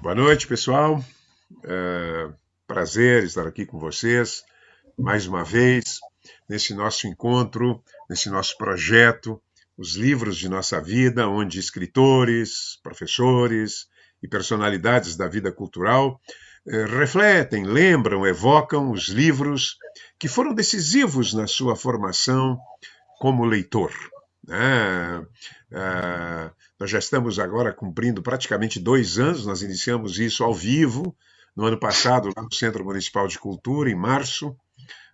Boa noite, pessoal. É, prazer estar aqui com vocês mais uma vez nesse nosso encontro, nesse nosso projeto, os livros de nossa vida, onde escritores, professores e personalidades da vida cultural refletem, lembram, evocam os livros que foram decisivos na sua formação como leitor. Né? Nós já estamos agora cumprindo praticamente 2 anos, nós iniciamos isso ao vivo no ano passado, lá no Centro Municipal de Cultura, em março,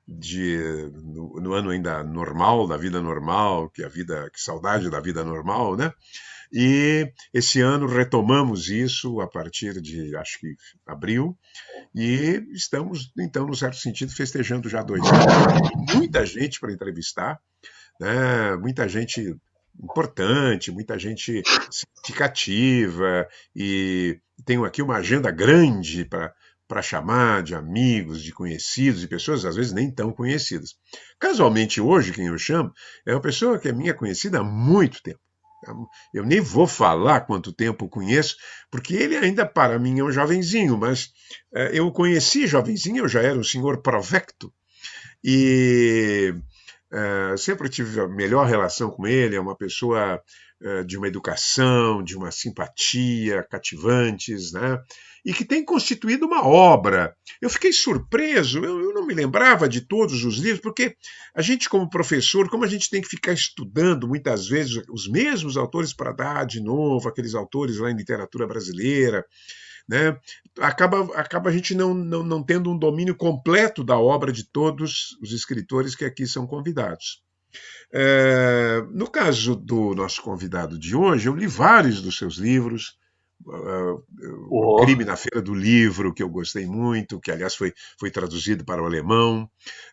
no ano ainda normal, da vida normal, que saudade da vida normal, né? E esse ano retomamos isso a partir de, acho que, abril, e estamos, então, no certo sentido, festejando já 2 anos. Muita gente para entrevistar, né? Muita gente importante, muita gente significativa, e tenho aqui uma agenda grande para chamar de amigos, de conhecidos, de pessoas às vezes nem tão conhecidas. Casualmente, hoje, quem eu chamo é uma pessoa que é minha conhecida há muito tempo. Eu nem vou falar quanto tempo conheço, porque ele ainda para mim é um jovenzinho, mas eu o conheci jovenzinho, eu já era um senhor provecto, e sempre tive a melhor relação com ele, é uma pessoa de uma educação, de uma simpatia cativantes, né? E que tem constituído uma obra. Eu fiquei surpreso, eu não me lembrava de todos os livros, porque a gente, como professor, como a gente tem que ficar estudando muitas vezes os mesmos autores para dar de novo, aqueles autores lá em literatura brasileira, né? Acaba a gente não tendo um domínio completo da obra de todos os escritores que aqui são convidados. No caso do nosso convidado de hoje, eu li vários dos seus livros. O Oh, Crime na Feira do Livro, que eu gostei muito, que aliás foi traduzido para o alemão.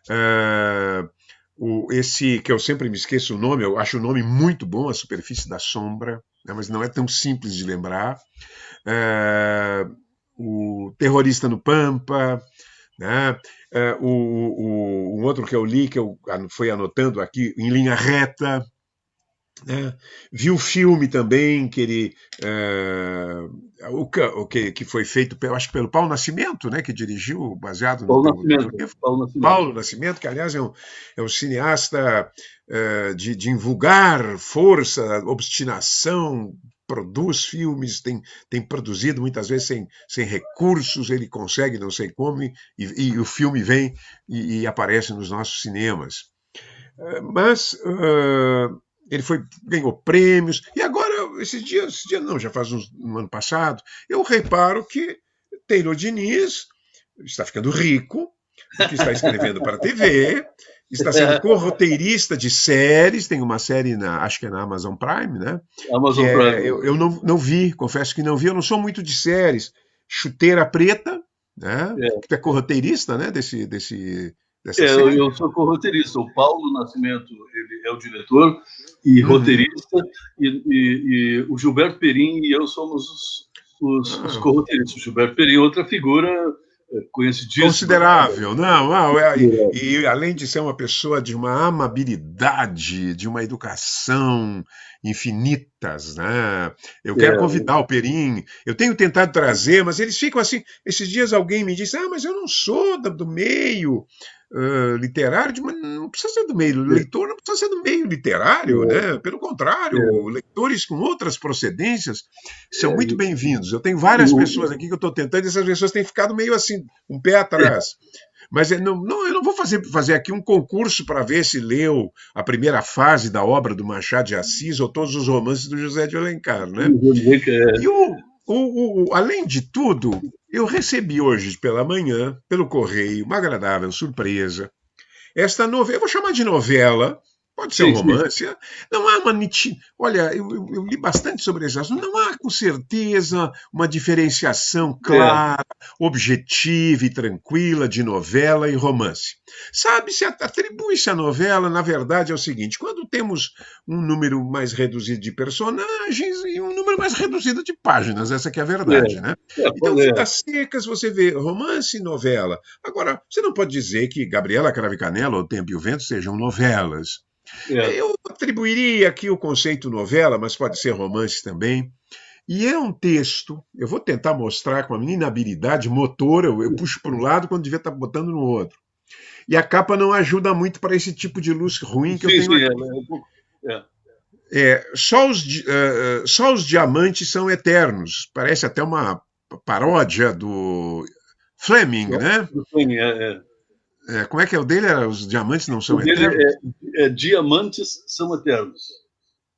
Uh, esse que eu sempre me esqueço o nome, eu acho o nome muito bom, A Superfície da Sombra, né, mas não é tão simples de lembrar. O Terrorista no Pampa, né? Um outro que eu li, que eu fui anotando aqui, Em Linha Reta, né? Vi o filme também, que ele. Que foi feito, eu acho que pelo Paulo Nascimento, né? Que dirigiu, baseado no Paulo teu Nascimento, livro. Paulo Nascimento. Paulo Nascimento, que aliás é um cineasta de invulgar força, obstinação, produz filmes, tem produzido muitas vezes sem recursos, ele consegue, não sei como, e o filme vem e aparece nos nossos cinemas. Mas ele ganhou prêmios, e agora, esses dias não, já faz um ano passado, eu reparo que Taylor Diniz está ficando rico, porque está escrevendo para a TV, está sendo corroteirista de séries, tem uma série, acho que é na Amazon Prime, né? Que Amazon é, Prime. eu não vi, confesso que não vi, eu não sou muito de séries. Chuteira Preta, né? Que tu é corroteirista, né? Dessa série. Eu sou co-roteirista. O Paulo Nascimento ele é o diretor e Uhum. roteirista, e o Gilberto Perim e eu somos os Ah, co-roteiristas. O Gilberto Perim é outra figura conhecidíssima. considerável, não, não e além de ser uma pessoa de uma amabilidade, de uma educação infinitas, né? Eu quero É, convidar o Perim, eu tenho tentado trazer, mas eles ficam assim. Esses dias alguém me disse: mas eu não sou do meio literário, mas não precisa ser do meio, leitor não precisa ser do meio literário, né? Pelo contrário, leitores com outras procedências são muito bem-vindos. Eu tenho várias pessoas aqui que eu estou tentando, e essas pessoas têm ficado meio assim, um pé atrás. Mas eu não vou fazer aqui um concurso para ver se leu a primeira fase da obra do Machado de Assis ou todos os romances do José de Alencar, né? E além de tudo, eu recebi hoje pela manhã, pelo correio, uma agradável surpresa. Esta novela, eu vou chamar de novela, pode ser um sim, sim. romance. Não há uma Olha, eu li bastante sobre esse assunto. Não há, com certeza, uma diferenciação É, clara, objetiva e tranquila de novela e romance. Sabe-se, atribui-se à novela, na verdade, é o seguinte: quando temos um número mais reduzido de personagens e um número mais reduzido de páginas, essa que é a verdade, né? Então, Vidas Secas, você vê romance e novela. Agora, você não pode dizer que Gabriela Cravo e Canela ou Tempo e o Vento sejam novelas. é, Eu atribuiria aqui o conceito novela, mas pode ser romance também. E é um texto, eu vou tentar mostrar com a minha inabilidade motora, eu puxo para um lado quando devia estar botando no outro. E a capa não ajuda muito para esse tipo de luz ruim que eu Sim, tenho sim, aqui. um pouco. É. Só os diamantes são eternos. Parece até uma paródia do Fleming, né? Do Fleming, Como é que é o dele? Os diamantes não O são dele eternos? Diamantes são eternos.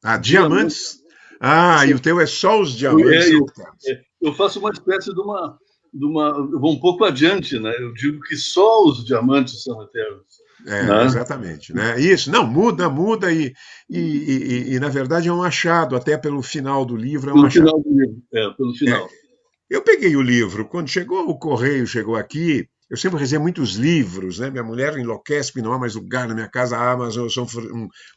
Ah, Diamantes diamantes. Ah, e são, o teu é só os diamantes são eternos. eu faço uma espécie eu vou um pouco adiante, né? Eu digo que só os diamantes são eternos, né? Exatamente, né? Isso, não, muda na verdade é um achado, até pelo final do livro é um Pelo achado. final do livro, pelo É, final. eu peguei o livro, quando chegou o correio, chegou aqui, eu sempre recebo muitos livros, né? Minha mulher enlouquece porque não há mais lugar na minha casa, a Amazon, eu sou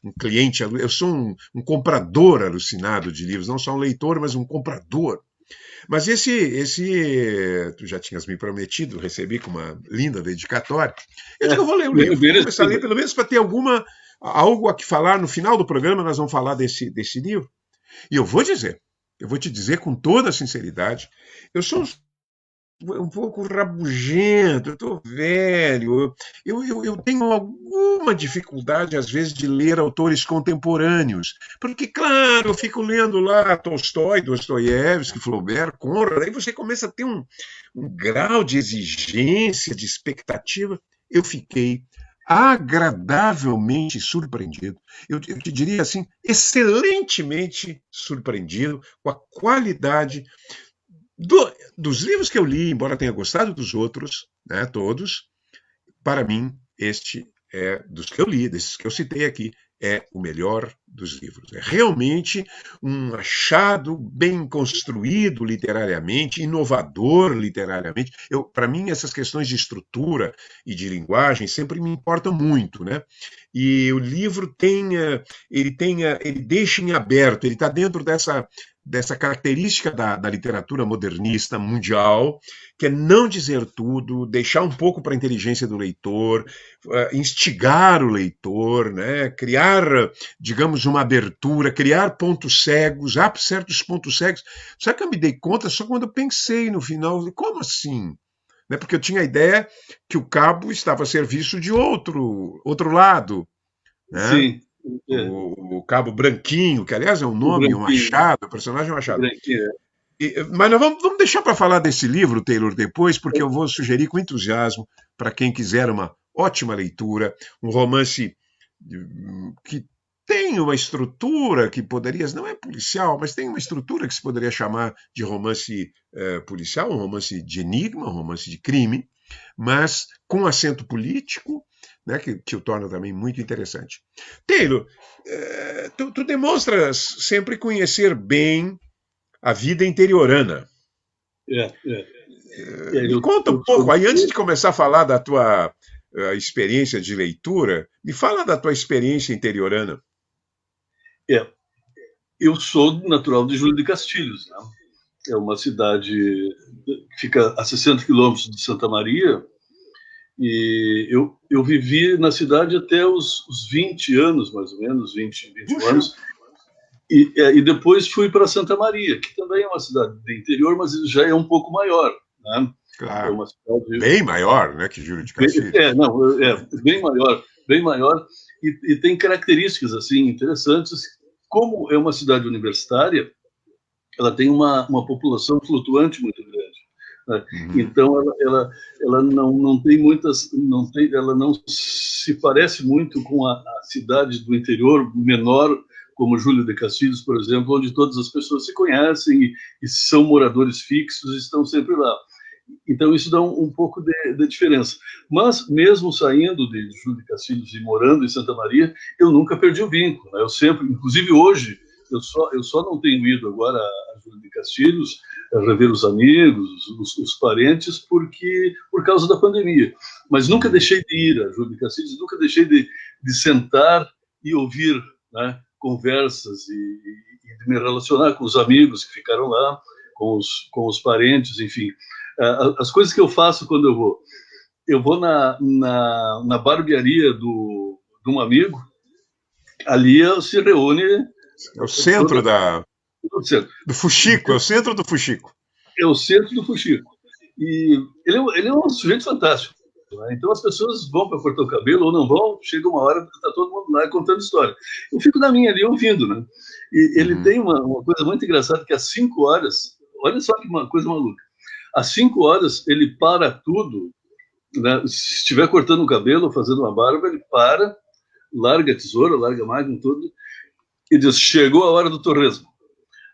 um cliente, eu sou um comprador alucinado de livros, não só um leitor, mas um comprador. Mas tu já tinhas me prometido, recebi com uma linda dedicatória. Eu digo, eu vou ler o livro, vou começar a ler Merecido. pelo menos para ter algo a que falar no final do programa, nós vamos falar desse livro. E eu vou te dizer com toda a sinceridade, eu sou um pouco rabugento, eu estou velho, eu tenho alguma dificuldade, às vezes, de ler autores contemporâneos, porque, claro, eu fico lendo lá Tolstói, Dostoiévski, Flaubert, Conrad, aí você começa a ter um grau de exigência, de expectativa. Eu fiquei agradavelmente surpreendido, eu te diria assim, excelentemente surpreendido com a qualidade dos livros que eu li, embora tenha gostado dos outros, né, todos, para mim, este dos que eu li, desses que eu citei aqui, é o melhor dos livros. É realmente um achado bem construído literariamente, inovador literariamente. Para mim, essas questões de estrutura e de linguagem sempre me importam muito, né? E o livro ele deixa em aberto, ele está dentro dessa característica da literatura modernista mundial, que é não dizer tudo, deixar um pouco para a inteligência do leitor, instigar o leitor, né? Criar, digamos, uma abertura, criar pontos cegos, há certos pontos cegos. Só que eu me dei conta só quando eu pensei no final, como assim? Né? Porque eu tinha a ideia que o cabo estava a serviço de outro lado, né? Sim, O Cabo Branquinho, que aliás é um o nome, um branquinho, achado, o personagem é um o achado. branquinho. Mas nós vamos deixar para falar desse livro, Taylor, depois, porque eu vou sugerir com entusiasmo para quem quiser uma ótima leitura, um romance que tem uma estrutura que poderia, não é policial, mas tem uma estrutura que se poderia chamar de romance policial, um romance de enigma, um romance de crime, mas com acento político, né, que o torna também muito interessante. Taylor, tu demonstras sempre conhecer bem a vida interiorana. É, é, Me conta um eu sou pouco, aí antes de começar a falar da tua experiência de leitura, me fala da tua experiência interiorana. é, eu sou natural de Júlio de Castilhos, né? É uma cidade que fica a 60 quilômetros de Santa Maria, e eu vivi na cidade até os 20 anos, mais ou menos, 21 Puxa, anos, e depois fui para Santa Maria, que também é uma cidade do interior, mas já é um pouco maior, né? É claro, uma cidade bem maior, né, que Júlio de Castilhos. não, bem maior e tem características assim interessantes. Como é uma cidade universitária, ela tem uma população flutuante muito grande, né? Uhum. Então ela não tem muitas, ela não se parece muito com a cidade do interior menor, como Júlio de Castilhos, por exemplo, onde todas as pessoas se conhecem e são moradores fixos e estão sempre lá. Então, isso dá um pouco de diferença. Mas, mesmo saindo de Júlio de Castilhos e morando em Santa Maria, eu nunca perdi o vínculo, né? Eu sempre, inclusive hoje, eu só não tenho ido agora a Júlio de Castilhos a rever os amigos, os parentes, por causa da pandemia. Mas nunca Uhum. deixei de ir a Júlio de Castilhos, nunca deixei de sentar e ouvir, né, conversas e de me relacionar com os amigos que ficaram lá, com os parentes, enfim. As coisas que eu faço quando eu vou na barbearia de um amigo, ali se reúne É o centro toda, da. do centro. Do Fuxico, é o centro do Fuxico. É o centro do Fuxico. E ele é um sujeito fantástico. Né? Então as pessoas vão para cortar o cabelo ou não vão, chega uma hora que está todo mundo lá contando história. Eu fico na minha ali ouvindo, né? E ele tem uma coisa muito engraçada, que às 5 horas, olha só que uma coisa maluca, às 5 horas ele para tudo, né? Se estiver cortando o cabelo ou fazendo uma barba, ele para, larga a tesoura, larga a máquina, tudo, e diz, chegou a hora do torresmo.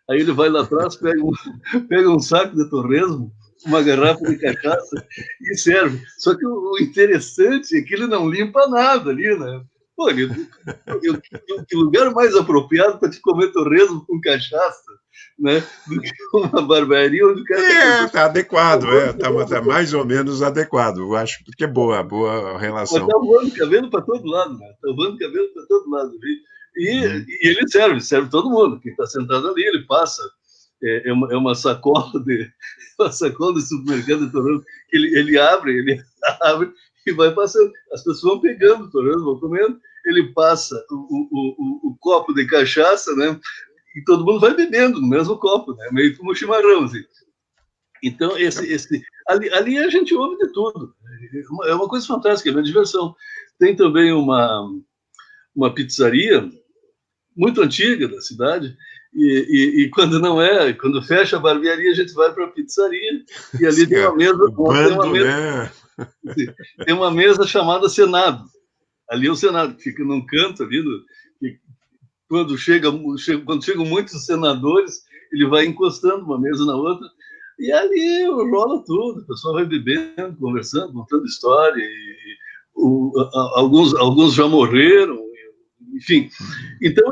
Aí ele vai lá atrás, pega um saco de torresmo, uma garrafa de cachaça e serve. Só que o interessante é que ele não limpa nada ali, né? Pô, que lugar mais apropriado para te comer torresmo com cachaça, né? Do que uma barbearia onde o cara... Tá adequado, tá mais ou menos adequado. Eu acho que é boa relação. Mas tá voando cabelo para todo lado, né? Tá voando cabelo para todo lado. E ele serve todo mundo. Quem está sentado ali, ele passa. É uma sacola de supermercado de torresmo que ele abre e vai passando. As pessoas vão pegando o torresmo, vão comendo. Ele passa o copo de cachaça, né? E todo mundo vai bebendo no mesmo copo, né? Meio como um chimarrão, assim. Então, ali a gente ouve de tudo. É uma coisa fantástica, é uma diversão. Tem também uma pizzaria muito antiga da cidade, e quando fecha a barbearia, a gente vai para a pizzaria, e ali tem uma mesa, tem uma mesa chamada Senado. Ali é o Senado, que fica num canto ali, quando chegam muitos senadores, ele vai encostando uma mesa na outra, e ali rola tudo, o pessoal vai bebendo, conversando, contando história, alguns já morreram, enfim. Então,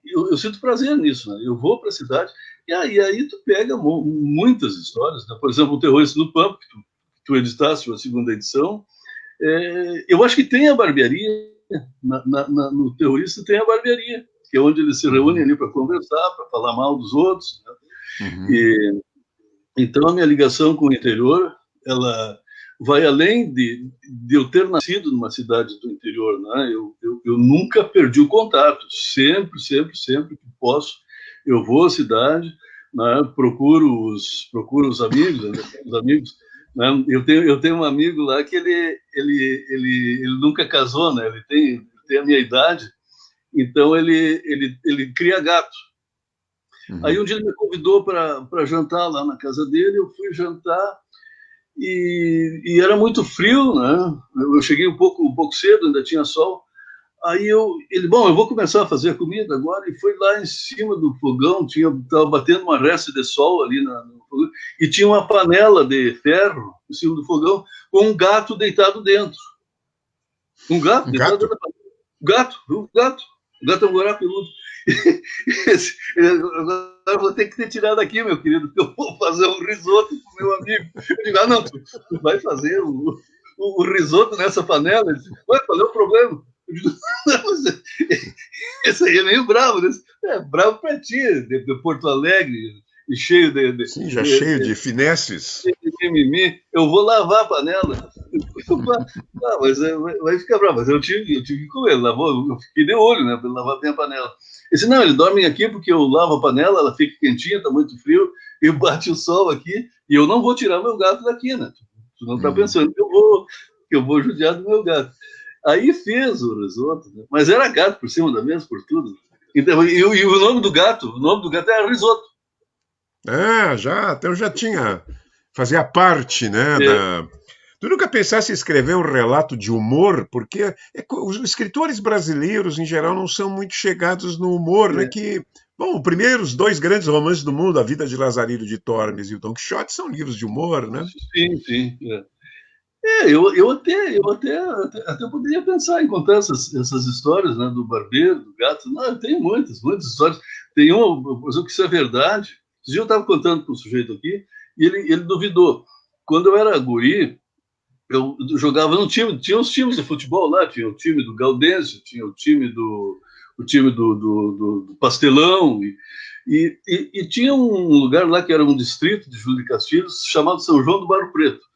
eu sinto prazer nisso, né? Eu vou para a cidade, e aí tu pega muitas histórias, né? Por exemplo, o Terrorista do Pampa, que tu editaste a segunda edição, eu acho que tem a barbearia, no Terrorista tem a barbearia, que é onde eles se reúnem ali para conversar, para falar mal dos outros, né? Então, a minha ligação com o interior, ela vai além de eu ter nascido numa cidade do interior, né? Eu nunca perdi o contato, sempre que posso, eu vou à cidade, né? Procuro os amigos, né? Eu tenho um amigo lá que ele nunca casou, né? Ele tem a minha idade, então ele cria gato. Aí um dia ele me convidou para jantar lá na casa dele, eu fui jantar, e era muito frio, né? Eu cheguei um pouco cedo, ainda tinha sol. Aí eu vou começar a fazer a comida agora, e foi lá em cima do fogão, estava batendo uma resta de sol ali no fogão, e tinha uma panela de ferro em cima do fogão, com um gato deitado dentro. Um gato deitado dentro da panela. Um gato angorá peludo. Agora eu vou ter que te tirar daqui, meu querido, porque eu vou fazer um risoto com meu amigo. Eu digo, não, tu vai fazer o risoto nessa panela? Ele disse, qual é o problema? Eu digo, não, mas esse aí é meio bravo, né? Bravo pra ti, de Porto Alegre, e cheio de... Sim, já cheio de finesses. Eu vou lavar a panela. Mas vai ficar bravo. Mas eu tive que comer. Eu fiquei de olho, né, para lavar bem a panela. Ele disse, não, eles dormem aqui porque eu lavo a panela, ela fica quentinha, tá muito frio, e bate o sol aqui, e eu não vou tirar meu gato daqui, né? Tu não tá pensando que eu vou judiar do meu gato. Aí fez o risoto, né? Mas era gato por cima da mesa, por tudo. Então, e o nome do gato era risoto. Então já tinha, fazia parte, né, Tu nunca pensasse em escrever um relato de humor? Porque os escritores brasileiros, em geral, não são muito chegados no humor, né? Os primeiros 2 grandes romances do mundo, A Vida de Lazarilho de Tormes e o Don Quixote, são livros de humor, né? Sim. Eu até poderia pensar em contar essas histórias, né, do barbeiro, do gato. Não, tem muitas histórias. Tem uma, por exemplo, que isso é verdade. Esse dia eu estava contando para um sujeito aqui, e ele duvidou. Quando eu era guri, eu jogava no time, tinha os times de futebol lá, tinha o time do Gaudêncio, tinha o time do Pastelão, e tinha um lugar lá que era um distrito de Júlio de Castilhos, chamado São João do Barro Preto.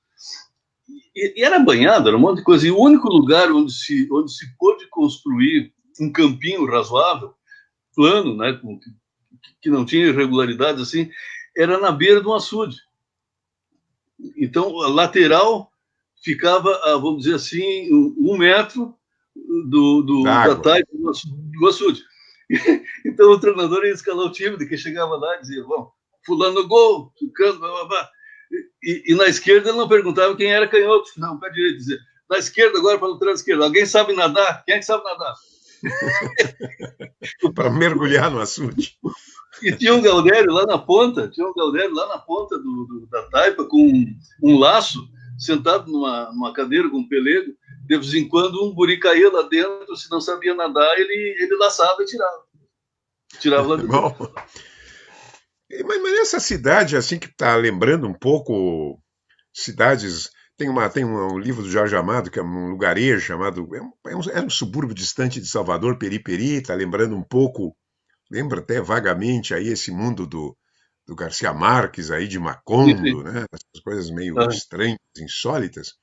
E era banhado, era um monte de coisa. E o único lugar onde se pôde construir um campinho razoável, plano, né, que não tinha irregularidades assim, era na beira de um açude. Então, a lateral ficava, vamos dizer assim, 1 metro da taipa do açude. Então, o treinador ia escalar o time, que chegava lá e dizia, bom, fulano no gol, ficando, blá, blá, blá. E na esquerda ele não perguntava quem era canhoto, não, pé direito, dizia, na esquerda agora para o lateral esquerdo, alguém sabe nadar? Quem é que sabe nadar? Para mergulhar no açude. E tinha um Galdério lá na ponta, da taipa, com um laço, sentado numa cadeira com um pelego. De vez em quando um guri caía lá dentro, se não sabia nadar, ele laçava e tirava. Tirava lá dentro. Bom, mas essa cidade, assim, que está lembrando um pouco cidades... Tem um livro do Jorge Amado, que é um lugarejo chamado... É um subúrbio distante de Salvador, Periperi, está lembrando um pouco... Lembra até vagamente aí esse mundo do Garcia Marques, aí de Macondo, né? Essas coisas meio estranhas, insólitas.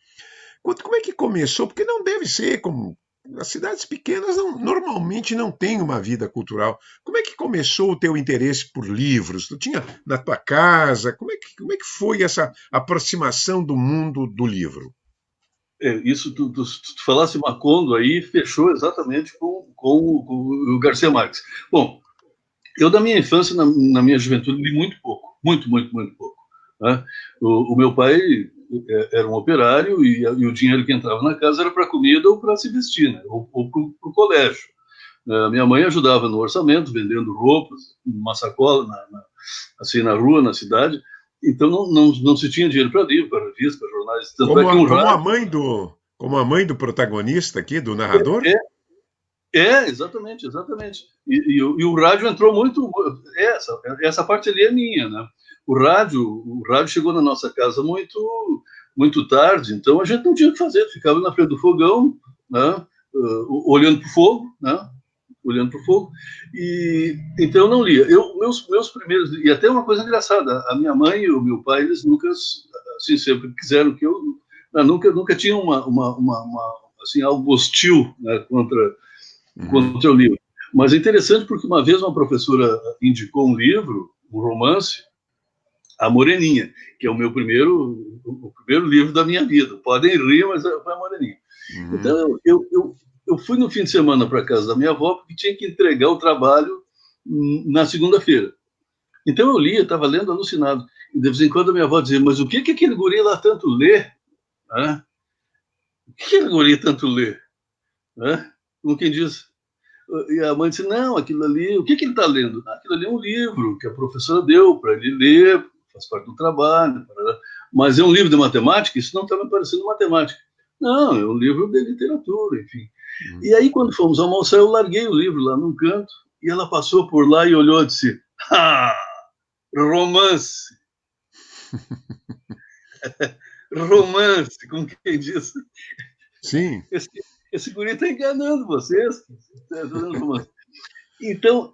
Como é que começou? Porque não deve ser como... As cidades pequenas normalmente não têm uma vida cultural. Como é que começou o teu interesse por livros? Tu tinha na tua casa? Como é que foi essa aproximação do mundo do livro? Isso, tu falasse Macondo aí, fechou exatamente com o Garcia Marques. Bom, eu, da minha infância, na minha juventude, li muito pouco. Muito, muito, muito pouco. Né? O meu pai era um operário e o dinheiro que entrava na casa era para comida ou para se vestir, né? Ou para o colégio. Minha mãe ajudava no orçamento, vendendo roupas, uma sacola assim, na rua, na cidade. Então, não se tinha dinheiro para livro, para revistas, para jornais. Tanto Como a mãe do protagonista aqui, do narrador? Exatamente. E o rádio entrou muito... Essa parte ali é minha, né? O rádio chegou na nossa casa muito, muito tarde, então a gente não tinha o que fazer, ficava na frente do fogão, né? Olhando para o fogo, né? Olhando para o fogo, e então eu não lia. Meus primeiros... E até uma coisa engraçada, a minha mãe e o meu pai, eles nunca, assim, sempre quiseram que eu... Nunca tinha assim, algo hostil, né, contra o livro. Mas é interessante porque uma vez uma professora indicou um livro, um romance, A Moreninha, que é o primeiro livro da minha vida. Podem rir, mas foi A Moreninha. Então, eu fui no fim de semana para a casa da minha avó porque tinha que entregar o trabalho na segunda-feira. Então eu lia, estava lendo alucinado. E de vez em quando a minha avó dizia, mas o que aquele guri lá tanto lê? Né? O que aquele guri tanto lê? Né? Como quem diz... E a mãe disse, não, aquilo ali... O que ele está lendo? Aquilo ali é um livro que a professora deu para ele ler, faz parte do trabalho. Mas é um livro de matemática? Isso não está me parecendo matemática. Não, é um livro de literatura, enfim. E aí, quando fomos almoçar, eu larguei o livro lá num canto, e ela passou por lá e olhou e disse, romance. Romance, como quem diz. Sim. Esse guri está enganando vocês. Então,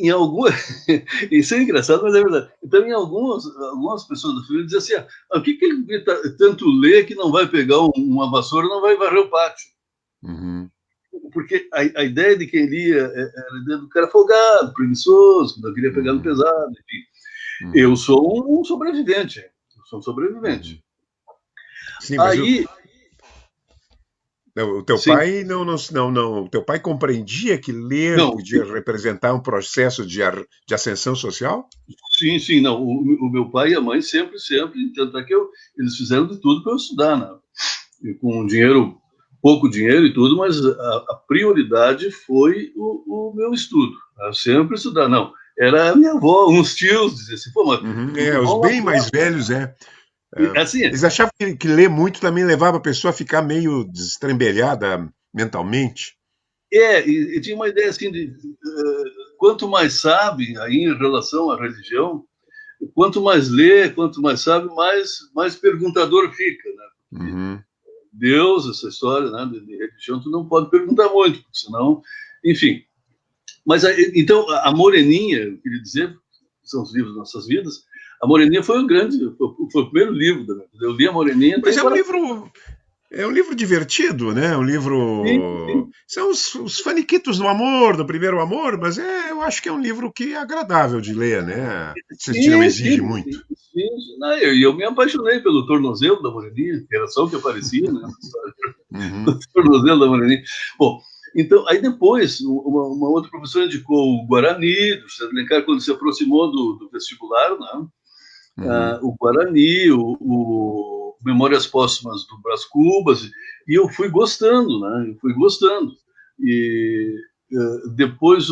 em algumas... Isso é engraçado, mas é verdade. Então, em algumas pessoas da família diziam assim, o que ele tanto lê que não vai pegar uma vassoura, não vai varrer o pátio? Porque a ideia de quem lia era a ideia do cara folgado, preguiçoso, que não queria pegar no pesado, enfim. Eu sou um sobrevivente. Sim, mas aí... O teu pai não. O teu pai compreendia que ler podia representar um processo de ascensão social? Sim, não. O meu pai e a mãe sempre, tanto é que eles fizeram de tudo para eu estudar, né? E com pouco dinheiro e tudo, mas a prioridade foi o meu estudo. Eu sempre estudar, não. Era a minha avó, uns tios, diziam assim, pô, mas... os bem mais velhos, assim, eles achavam que ler muito também levava a pessoa a ficar meio destrambelhada mentalmente. E tinha uma ideia assim de quanto mais sabe aí em relação à religião, quanto mais lê, quanto mais sabe, mais perguntador fica, né? Deus, essa história, né, de religião, tu não pode perguntar muito, porque senão, enfim. Mas então a Moreninha, eu queria dizer, são os livros das nossas vidas. A Moreninha foi o primeiro livro da minha vida. Eu li a Moreninha. Mas É um livro divertido, né? Um Sim, livro. sim, São os faniquitos do amor, do primeiro amor, mas eu acho que é um livro que é agradável de ler, né? Se a gente não sim, exige sim, muito. sim. Não, eu me apaixonei pelo tornozelo da Moreninha, que era só o que aparecia, né? O Uhum, tornozelo da Moreninha. Bom, então, aí depois, uma outra professora indicou o Guarani, do José de Alencar, quando se aproximou do vestibular, né? uhum. O Guarani, o Memórias Póstumas do Brás Cubas, e eu fui gostando, né? Eu fui gostando. E depois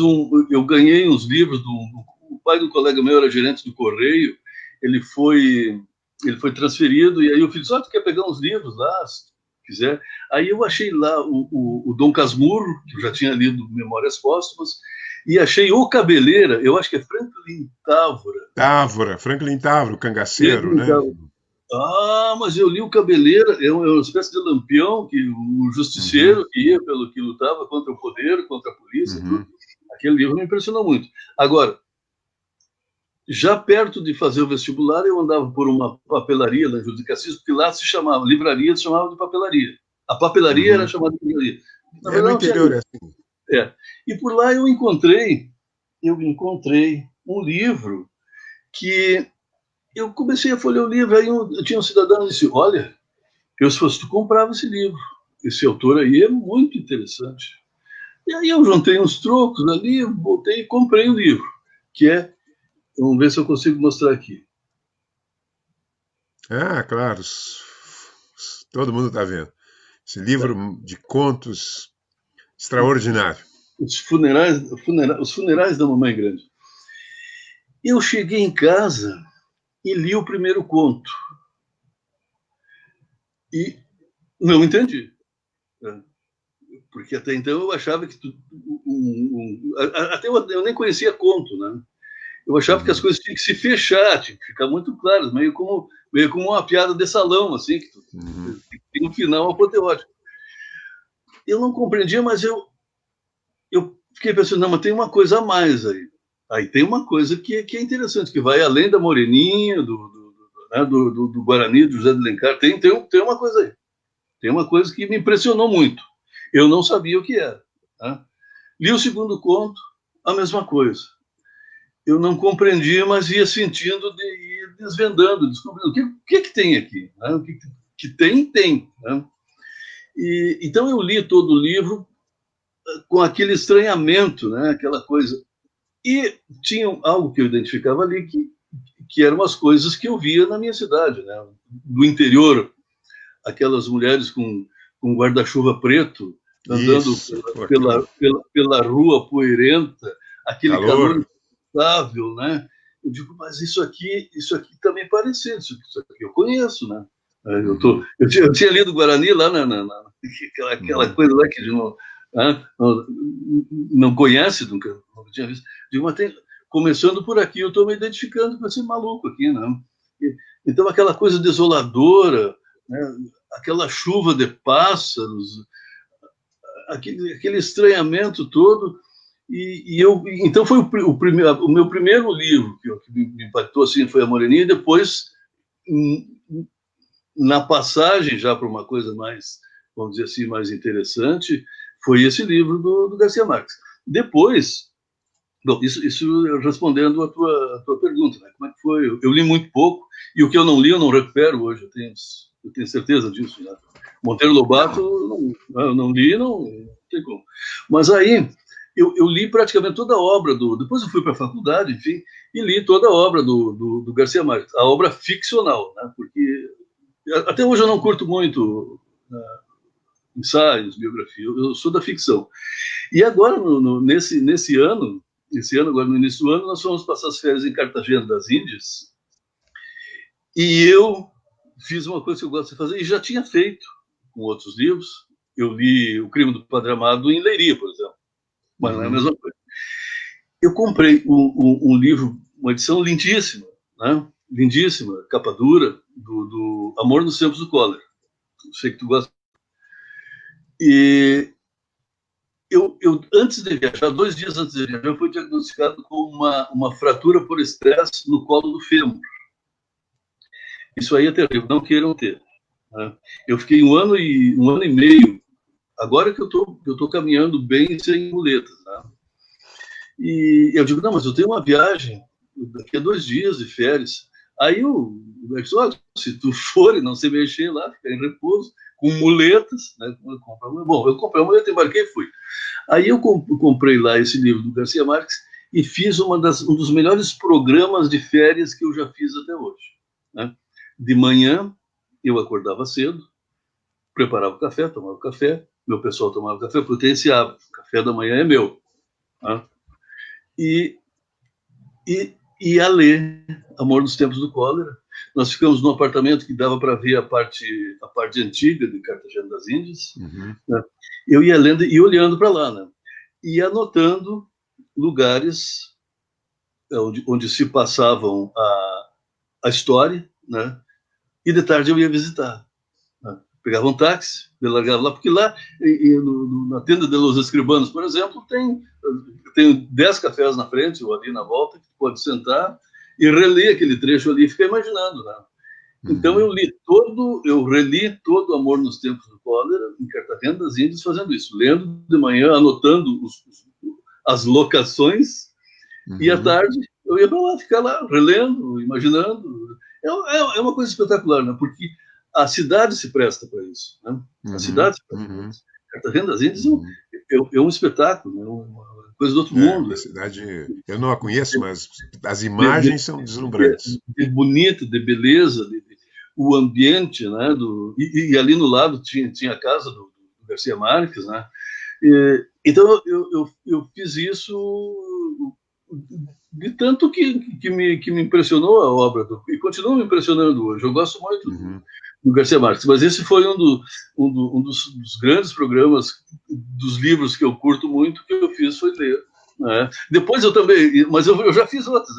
eu ganhei uns livros o pai do colega meu era gerente do Correio, ele foi ele foi transferido e aí eu fiz, tu quer pegar uns livros lá, se quiser. Aí eu achei lá o Dom Casmurro, que eu já tinha lido Memórias Póstumas, e achei o Cabeleira, eu acho que é Franklin Távora. Távora, Franklin Távora, o cangaceiro, Franklin né? Távora. Mas eu li o Cabeleira, é uma espécie de lampião, que o Uhum, justiceiro que ia pelo que lutava contra o poder, contra a polícia, tudo. uhum. Aquele livro me impressionou muito. Agora, já perto de fazer o vestibular, eu andava por uma papelaria na Júlio de Cassis, porque lá se chamava, livraria se chamava de papelaria. A papelaria era Uhum. chamada de livraria. Na É, no verdade, não tinha interior é livro. assim. É. E por lá eu encontrei um livro que eu comecei a folhear o livro, aí eu tinha um cidadão que disse, olha, eu se fosse tu comprava esse livro, esse autor aí é muito interessante. E aí eu juntei uns trocos ali, botei e comprei o livro, que é, vamos ver se eu consigo mostrar aqui, Ah, claro, todo mundo está vendo. Esse livro tá? de contos extraordinário. Os funerais da Mamãe Grande. Eu cheguei em casa e li o primeiro conto e não entendi, né? Porque até então eu achava que até eu nem conhecia conto, né? Eu achava que as Uhum, coisas tinham que se fechar, tinha que ficar muito claras, meio como uma piada de salão, assim, que uhum. tem um final apoteótico. Eu não compreendia, mas eu fiquei pensando, não, mas tem uma coisa a mais aí. Aí tem uma coisa que é interessante, que vai além da Moreninha, do Guarani, do José de Alencar, tem uma coisa aí. Tem uma coisa que me impressionou muito. Eu não sabia o que era. Tá? Li o segundo conto, a mesma coisa. Eu não compreendia, mas ia sentindo de ir desvendando, descobrindo o que tem aqui. Né? O que tem. Né? Então eu li todo o livro com aquele estranhamento, né? Aquela coisa. E tinha algo que eu identificava ali que eram as coisas que eu via na minha cidade, né? Do interior, aquelas mulheres com guarda-chuva preto andando Isso, pô, pela, aquilo, pela, pela rua poeirenta, aquele calor calor. insuportável, né? Eu digo, mas isso aqui também parecido, isso aqui eu conheço, né? Uhum, Eu tinha lido Guarani lá aquela uhum. coisa lá que não, não conhece, nunca tinha visto. Digo, mas começando por aqui, eu estou me identificando com esse maluco aqui, né? Então, aquela coisa desoladora, né? Aquela chuva de pássaros, aquele estranhamento todo. Então foi o meu primeiro livro que me impactou assim foi a Moreninha. E depois, na passagem já para uma coisa mais, vamos dizer assim, mais interessante, foi esse livro do Garcia Marques. Depois, bom, isso respondendo a tua pergunta, né? Como é que foi? Eu li muito pouco e o que eu não li eu não recupero hoje. Eu tenho certeza disso. Né? Monteiro Lobato Não, eu não li, não tem como. Mas aí eu li praticamente toda a obra Depois eu fui para a faculdade, enfim, e li toda a obra do Garcia Marques, a obra ficcional, né? Porque até hoje eu não curto muito ensaios, biografia. Eu sou da ficção. E agora, nesse ano, agora no início do ano, nós fomos passar as férias em Cartagena das Índias e eu fiz uma coisa que eu gosto de fazer e já tinha feito com outros livros. Eu li O Crime do Padre Amado em Leiria, por exemplo, mas não é a uhum. mesma coisa. Eu comprei um livro, uma edição lindíssima, né? Lindíssima, capa dura, do Amor nos Tempos do Cólera. Sei que tu gosta. E antes de viajar, 2 dias antes de viajar, eu fui diagnosticado com uma fratura por estresse no colo do fêmur. Isso aí é terrível, não queiram ter. né? Eu fiquei um ano e meio, agora que eu tô caminhando bem sem muletas, né? E eu digo, não, mas eu tenho uma viagem daqui a 2 dias de férias. Aí o médico disse, olha, se tu for e não se mexer lá, ficar em repouso, com muletas, né? Bom, eu comprei uma muleta, embarquei e fui. Aí eu comprei lá esse livro do Garcia Marques e fiz um dos melhores programas de férias que eu já fiz até hoje, né? De manhã, eu acordava cedo, preparava o café, tomava café, meu pessoal tomava café, porque tem esse hábito, o café da manhã é meu, né? E, ia ler Amor nos Tempos do Cólera. Nós ficamos num apartamento que dava para ver a parte antiga de Cartagena das Índias. Uhum. Né? Eu ia lendo e olhando para lá, né? E anotando lugares onde se passavam a história, né? E de tarde eu ia visitar. Né? Pegava um táxi, me largava lá, porque lá, na tenda de Los Escribanos, por exemplo, tem 10 cafés na frente ou ali na volta, que pode sentar e reler aquele trecho ali e ficar imaginando, né? Então eu reli todo o Amor nos Tempos do Cólera em Cartagena das Índias fazendo isso, lendo de manhã, anotando as locações, e à tarde eu ia para lá, ficar lá, relendo, imaginando. É uma coisa espetacular, né? Porque a cidade se presta para isso, né? A cidade se presta para isso. Cartagena das Índias é um espetáculo, né? Uma coisa do outro mundo. Uma cidade, eu não a conheço, mas as imagens são deslumbrantes. De bonito, de beleza, o ambiente, né? E ali no lado tinha a casa do Garcia Marques, né? Então eu fiz isso de tanto que me impressionou a obra, e continua me impressionando hoje. Eu gosto muito do Garcia Marques, mas esse foi um dos grandes programas, dos livros que eu curto muito, que eu fiz foi ler. Né? Depois eu também, mas eu já fiz outras.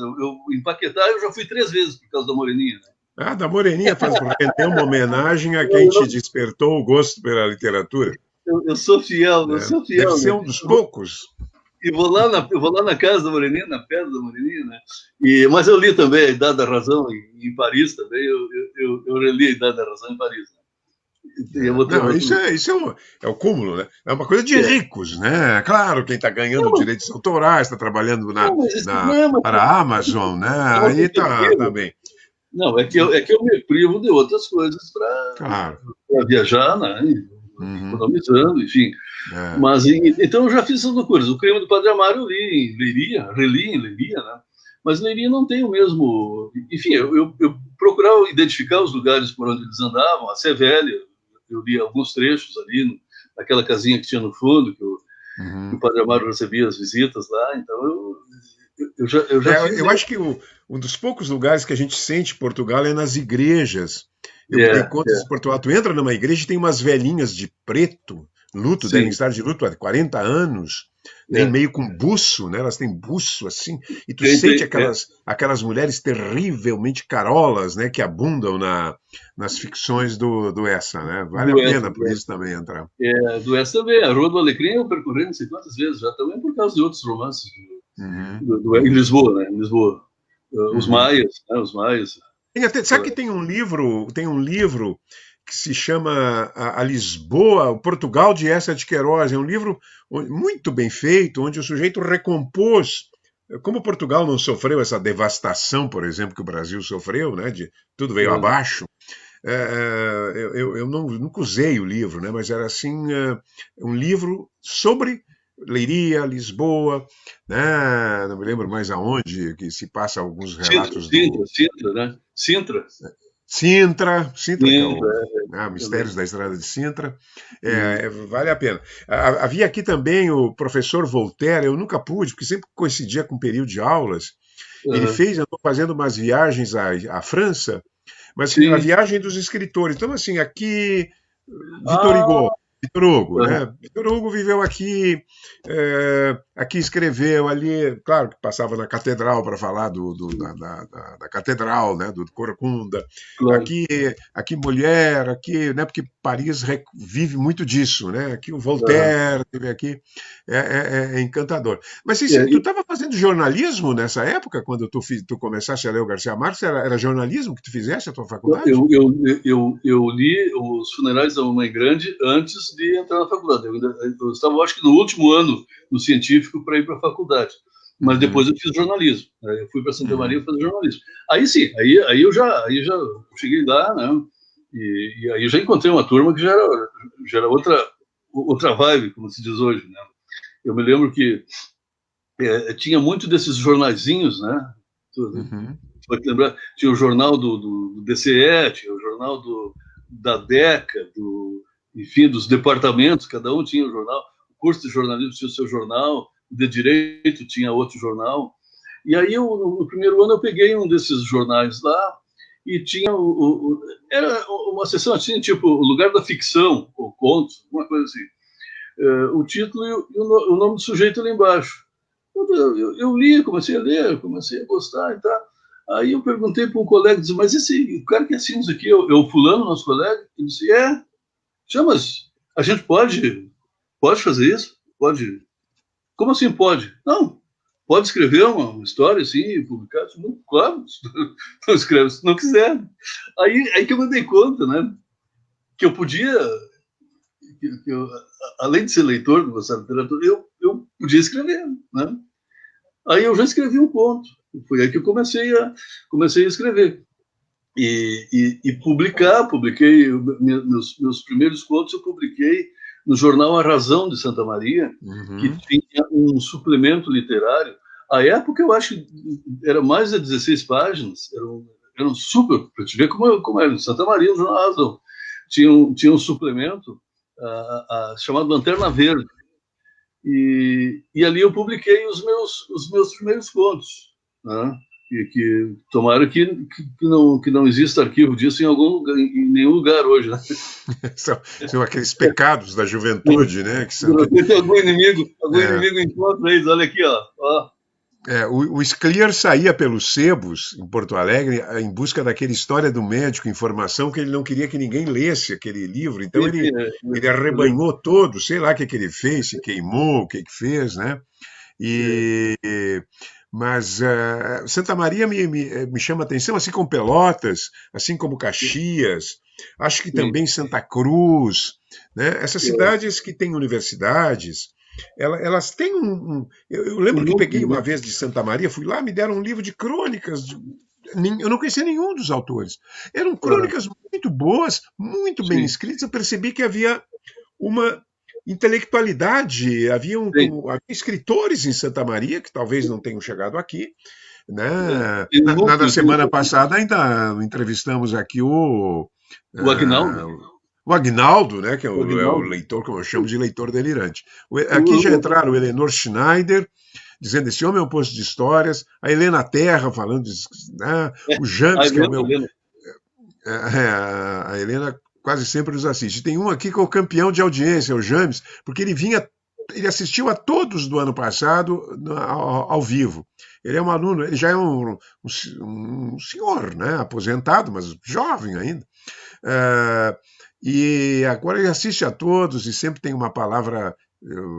Em Paquetá eu já fui 3 vezes por causa da Moreninha. Né? Ah, da Moreninha faz render uma homenagem a quem te despertou o gosto pela literatura. Eu sou fiel, eu sou fiel. Deve ser um dos poucos. E vou lá na casa da Moreninha, na pedra da Moreninha, né? Mas eu li também A Idade da Razão em Paris também. Eu reli A Idade da Razão em Paris. Né? Isso é o cúmulo, né? É uma coisa de ricos, né? Claro, quem está ganhando direitos autorais, está trabalhando para a Amazon, né? Aí tá bem. Não, é que eu me privo de outras coisas para viajar, né? Economizando, enfim. Mas, então eu já fiz essas loucuras. O Crime do Padre Amaro eu li em Leiria, reli em Leiria, né? Mas Leiria não tem o mesmo... Enfim, eu procurava identificar os lugares por onde eles andavam. A Sé Velha, eu li alguns trechos ali, naquela casinha que tinha no fundo, que o Padre Amaro recebia as visitas lá. Então eu já fiz... Eu acho que um dos poucos lugares que a gente sente Portugal é nas igrejas. Eu dei conta de Portugal. Tu entra numa igreja e tem umas velhinhas de preto, luto, devem estar de luto há 40 anos, nem meio com buço, né? Elas têm buço assim, e tu sente aquelas mulheres terrivelmente carolas, né? Que abundam nas ficções do Essa, né? Vale a pena por isso também entrar. Do Essa também. A Rua do Alecrim eu percorri não sei quantas vezes já, também por causa de outros romances em Lisboa, né? Em Lisboa. Os Maias, né? Os Maias. Sabe que tem um livro que se chama A Lisboa, o Portugal de Eça de Queiroz. É um livro muito bem feito, onde o sujeito recompôs. Como Portugal não sofreu essa devastação, por exemplo, que o Brasil sofreu, né, de tudo veio abaixo. Eu nunca usei o livro, né, mas era assim um livro sobre Leiria, Lisboa, né, não me lembro mais aonde, que se passa alguns relatos Sintra, né? Sintra, que é o Mistérios da Estrada de Sintra, vale a pena. Havia aqui também o professor Voltaire, eu nunca pude, porque sempre coincidia com o período de aulas. Ele andou fazendo umas viagens à França, mas a viagem dos escritores. Então, assim, aqui, Victor Hugo, Vitor Hugo, Aham, né? Vitor Hugo viveu aqui, aqui escreveu ali, claro que passava na catedral para falar da catedral, né? Do Corcunda. claro. Aqui mulher, aqui, né? Porque Paris vive muito disso, né? Aqui o Aham. Voltaire teve aqui, é encantador. Mas É, tu estava fazendo jornalismo nessa época, quando tu começasse a ler o Garcia Marques, era jornalismo que tu fizesse a tua faculdade? eu li Os Funerais da Mamãe Grande antes de entrar na faculdade. Eu estava, acho que, no último ano no científico para ir para a faculdade. Mas depois Uhum, eu fiz jornalismo, né? Eu fui para Santa Maria uhum. fazer jornalismo. Aí sim, aí já cheguei lá, né? E aí já encontrei uma turma que já era outra vibe, como se diz hoje, né? Eu me lembro que tinha muito desses jornaizinhos, né? Uhum. Vai te lembrar, tinha o jornal do DCE, tinha o jornal da DECA, enfim, dos departamentos, cada um tinha um jornal. O curso de jornalismo tinha o seu jornal, o de direito tinha outro jornal. E aí, no primeiro ano, eu peguei um desses jornais lá e tinha era uma seção assim, tipo, o lugar da ficção, ou contos, uma coisa assim. O título o nome do sujeito ali embaixo. Eu li, comecei a ler, comecei a gostar e tal. Aí eu perguntei para um colega, disse, mas o cara que assina isso aqui é o fulano, nosso colega? Ele disse, mas a gente pode fazer isso? Pode. Como assim pode? Não, pode escrever uma história assim e publicar? Não, claro, não escreve se não quiser. Aí que eu me dei conta, né, que eu podia, além de ser leitor do Gostado de Literatura, eu podia escrever, né? Aí eu já escrevi um conto. Foi aí que eu comecei a escrever. E publiquei meus primeiros contos, eu publiquei no jornal A Razão de Santa Maria, que Uhum. tinha um suplemento literário. À época, eu acho que era mais de 16 páginas, era um super, para te ver como era, em Santa Maria, no jornal A Razão. Tinha um suplemento chamado Lanterna Verde, e ali eu publiquei os meus primeiros contos, né? Que tomara que não exista arquivo disso em algum lugar, em nenhum lugar hoje, né? São aqueles pecados da juventude, né? Que De são, repente algum é, inimigo encontra eles, olha aqui, ó. o Scliar saía pelos sebos em Porto Alegre em busca daquela história do médico, informação que ele não queria que ninguém lesse aquele livro. Então Sim, ele eu lembro. arrebanhou todo, sei lá o que ele fez, se queimou, o que fez, né? É, E, mas Santa Maria me chama a atenção, assim como Pelotas, assim como Caxias, acho que sim, também Santa Cruz, né? Essas é, cidades que têm universidades, elas têm eu lembro que peguei núcleo, uma né? vez de Santa Maria, fui lá, me deram um livro de crônicas. Eu não conhecia nenhum dos autores. Eram Aham, crônicas muito boas, muito bem sim, escritas. Eu percebi que havia uma intelectualidade, sim. havia escritores em Santa Maria que talvez não tenham chegado aqui, né? Tem um Na núcleo, semana passada ainda entrevistamos aqui o Agnaldo, uh, o Agnaldo, né, que é o o Agnaldo. leitor, como eu chamo de leitor delirante. O, Aqui já o, entraram o Eleanor Schneider, dizendo esse homem é um poço de histórias, a Helena Terra falando, né, o a James, que é o Helena, meu Helena. a Helena quase sempre nos assiste. Tem um aqui que é o campeão de audiência, o James, porque ele assistiu a todos do ano passado ao vivo. Ele é um aluno, ele já é um senhor, né, aposentado, mas jovem ainda. Eh, e agora ele assiste a todos e sempre tem uma palavra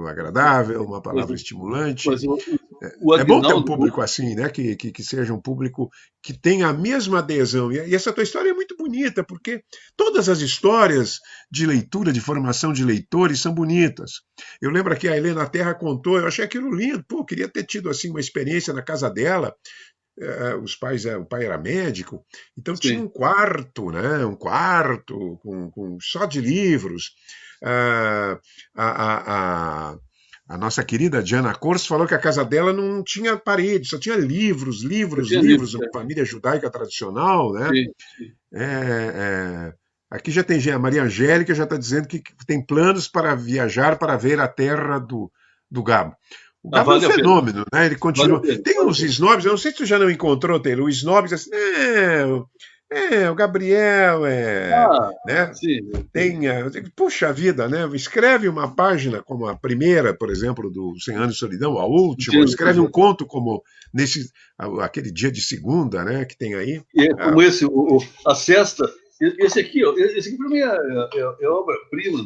agradável, uma Mas, palavra estimulante. mas o É bom ter um Agnaldo, público assim, né? Que seja um público que tenha a mesma adesão. E essa tua história é muito bonita, porque todas as histórias de leitura, de formação de leitores, são bonitas. Eu lembro que a Helena Terra contou, eu achei aquilo lindo. Pô, eu queria ter tido assim uma experiência na casa dela. O pai era médico, então tinha sim. um quarto, né? Um quarto só de livros. Ah, a, a, a, a nossa querida Diana Corso falou que a casa dela não tinha parede, só tinha livros, Eu livros, tinha lido, livros, uma família judaica tradicional, né? sim, sim. Aqui já tem a Maria Angélica já está dizendo que tem planos para viajar para ver a terra do Gabo. O Gabo é um Vale a pena, fenômeno, né? Ele vale a continua. pena, Tem vale a uns pena. snobs, eu não sei se tu já não encontrou, Taylor, o snobs assim, O Gabriel Ah, né? sim. Eu digo, puxa vida, né? Escreve uma página como a primeira, por exemplo, do 100 Anos de Solidão, a última, ou Entendo, escreve um conto como aquele dia de segunda, né? Que tem aí. e é Ah, como esse, a Sesta. Esse aqui para mim é obra-prima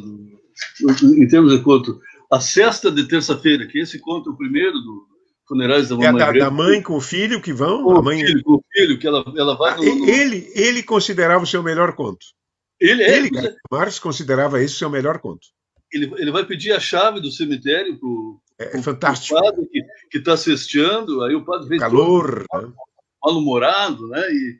em termos de conto. A Sesta de Terça-feira, que esse conto é o primeiro do Funerais da é a Mamãe da Grande, mãe com o filho que vão, a mãe. com o filho, que ela vai Ele considerava o seu melhor conto. Ele, pois Garcia é, Marques, considerava esse o seu melhor conto. ele vai pedir a chave do cemitério É pro fantástico. padre que está cesteando, aí o padre O vem todo calor, né? mal-humorado, né? E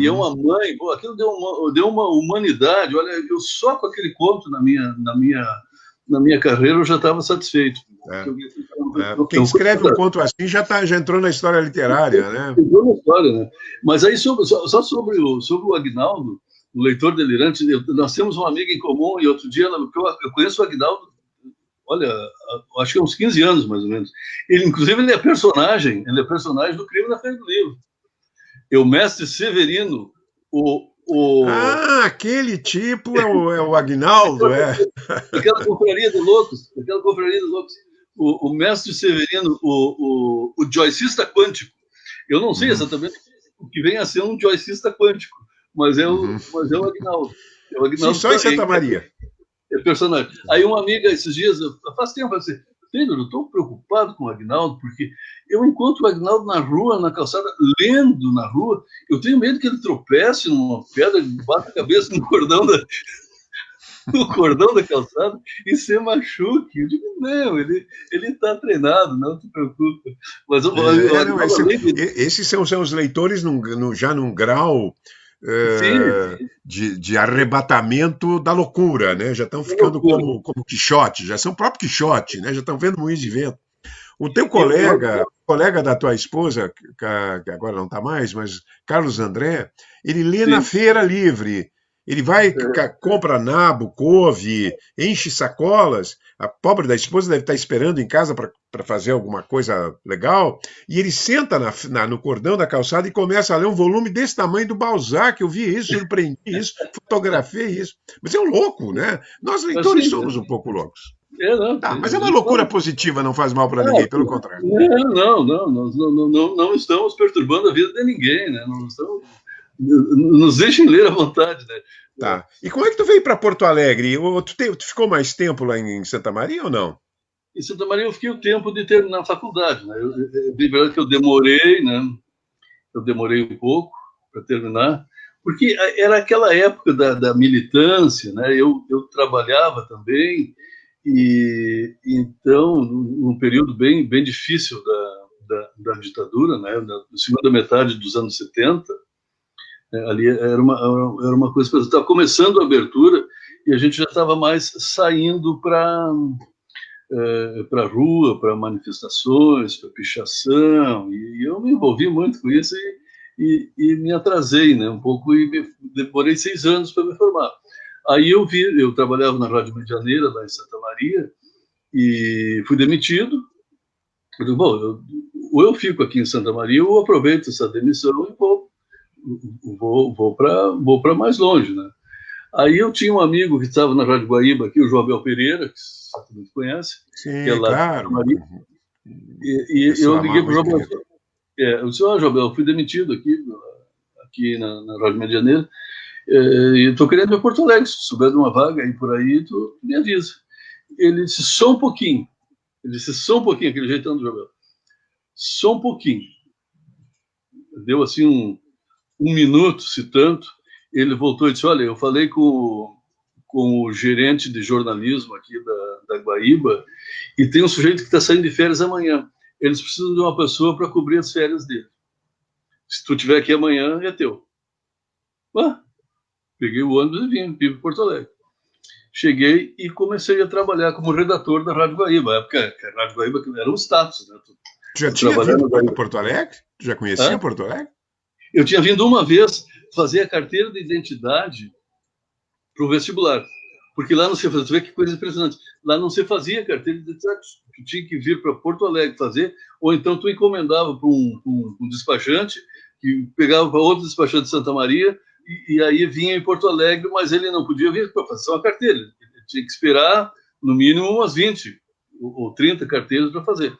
é Uhum. uma mãe, pô, aquilo deu uma humanidade. Olha, eu só com aquele conto na minha carreira eu já estava satisfeito. É. Quem Eu, escreve um conto assim já entrou na história literária, né? uma história, né? Mas aí, só sobre o Agnaldo, o leitor delirante, nós temos uma amiga em comum, e outro dia eu conheço o Agnaldo, olha, acho que há uns 15 anos, mais ou menos. Inclusive, ele é personagem do Crime na Feira do Livro. É o mestre Severino, o Aquele tipo é o Agnaldo, é. aquela confraria de loucos, o mestre Severino, o joycista quântico. Eu não sei Uhum, exatamente o que vem a ser um joycista quântico, uhum. mas é o Agnaldo. É o Sim, Agnaldo só em Santa Maria. é personagem. Aí uma amiga, esses dias, faz tempo, assim, Pedro, eu estou preocupado com o Agnaldo, porque eu encontro o Agnaldo na rua, na calçada, lendo na rua, eu tenho medo que ele tropece numa pedra, bata a cabeça no cordão da calçada e se machuque. Eu digo, não, ele está treinado, não te preocupa. Mas o Não, Agnaldo, além de... esses são os leitores já num grau Sim, de arrebatamento da loucura, né? Já estão é ficando loucura. como Quixote, já são o próprio Quixote, né? Já estão vendo moinhos de vento. O teu Eu, colega da tua esposa, que agora não está mais, mas Carlos André, ele lê na sim, feira livre. Ele vai, compra nabo, couve, enche sacolas. A pobre da esposa deve estar esperando em casa para fazer alguma coisa legal. E ele senta no cordão da calçada e começa a ler um volume desse tamanho do Balzac. Eu vi isso, surpreendi isso, fotografei isso. Mas é um louco, né? Nós leitores assim, somos um pouco loucos. não, Tá, mas é uma loucura positiva, não faz mal para ninguém, pelo contrário. não, nós não estamos perturbando a vida de ninguém, né? Não estamos, nos deixem ler à vontade, né? Tá. E como é que tu veio para Porto Alegre? Tu ficou mais tempo lá em Santa Maria ou não? Em Santa Maria eu fiquei o tempo de terminar a faculdade, né? De verdade que eu demorei, né? Eu demorei um pouco para terminar, porque era aquela época da militância, né? Eu trabalhava também, e então, num período bem difícil da ditadura, né? Da segunda metade dos anos 70, né? Ali era uma coisa que estava começando a abertura e a gente já estava mais saindo para a rua, para manifestações, para pichação, e eu me envolvi muito com isso e me atrasei, né, um pouco, e demorei 6 anos para me formar. Aí eu trabalhava na Rádio Medianeira, lá em Santa Maria, e fui demitido. Eu digo, bom, ou eu fico aqui em Santa Maria, ou aproveito essa demissão e vou para mais longe, né? Aí eu tinha um amigo que estava na Rádio Guaíba, aqui, o Joabel Pereira, que você também conhece, que é Sim, lá de Santa claro. Maria, e eu Pessoa liguei para o muito Joabel. querida. Eu disse, Joabel, eu fui demitido aqui na Rádio Medianeira, e estou querendo ir a Porto Alegre, se souber de uma vaga aí por aí, tu me avisa. Ele disse, só um pouquinho. Ele disse, só um pouquinho, aquele jeitão do Joabel. Só um pouquinho. Deu assim um minuto, se tanto. Ele voltou e disse, olha, eu falei com o gerente de jornalismo aqui da Guaíba, e tem um sujeito que está saindo de férias amanhã. Eles precisam de uma pessoa para cobrir as férias dele. Se tu tiver aqui amanhã, é teu. Peguei o ônibus e vim para Porto Alegre. Cheguei e comecei a trabalhar como redator da Rádio Guaíba. Na época, a Rádio Guaíba era um status, né? Tu já Tu tinha trabalhar vindo na para Guaíba. Porto Alegre? Tu já conhecia Hã? Porto Alegre? Eu tinha vindo uma vez fazer a carteira de identidade para o vestibular. Porque lá não se fazia, tu vê que coisa impressionante. Lá não se fazia carteira de identidade, tu tinha que vir para Porto Alegre fazer, ou então tu encomendava para um despachante, que pegava para outro despachante de Santa Maria, e aí vinha em Porto Alegre, mas ele não podia vir para fazer uma carteira. Ele tinha que esperar, no mínimo, umas 20 ou 30 carteiras para fazer.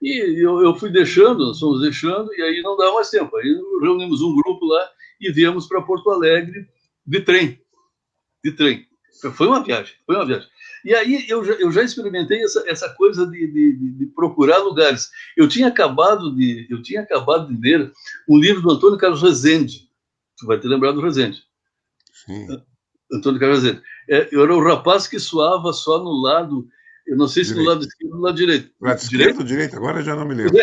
E eu fui deixando, nós fomos deixando, e aí não dava mais tempo. Aí reunimos um grupo lá e viemos para Porto Alegre de trem. De trem. Foi uma viagem, foi uma viagem. E aí eu já experimentei essa coisa de procurar lugares. Eu tinha acabado de ler um livro do Antônio Carlos Rezende. Tu vai te lembrar do Rezende. Sim. Antônio Carlos Rezende. Eu era o rapaz que suava só no lado, eu não sei se Direito. no lado esquerdo ou no lado direito. Lado esquerdo ou direito? Agora eu já não me lembro.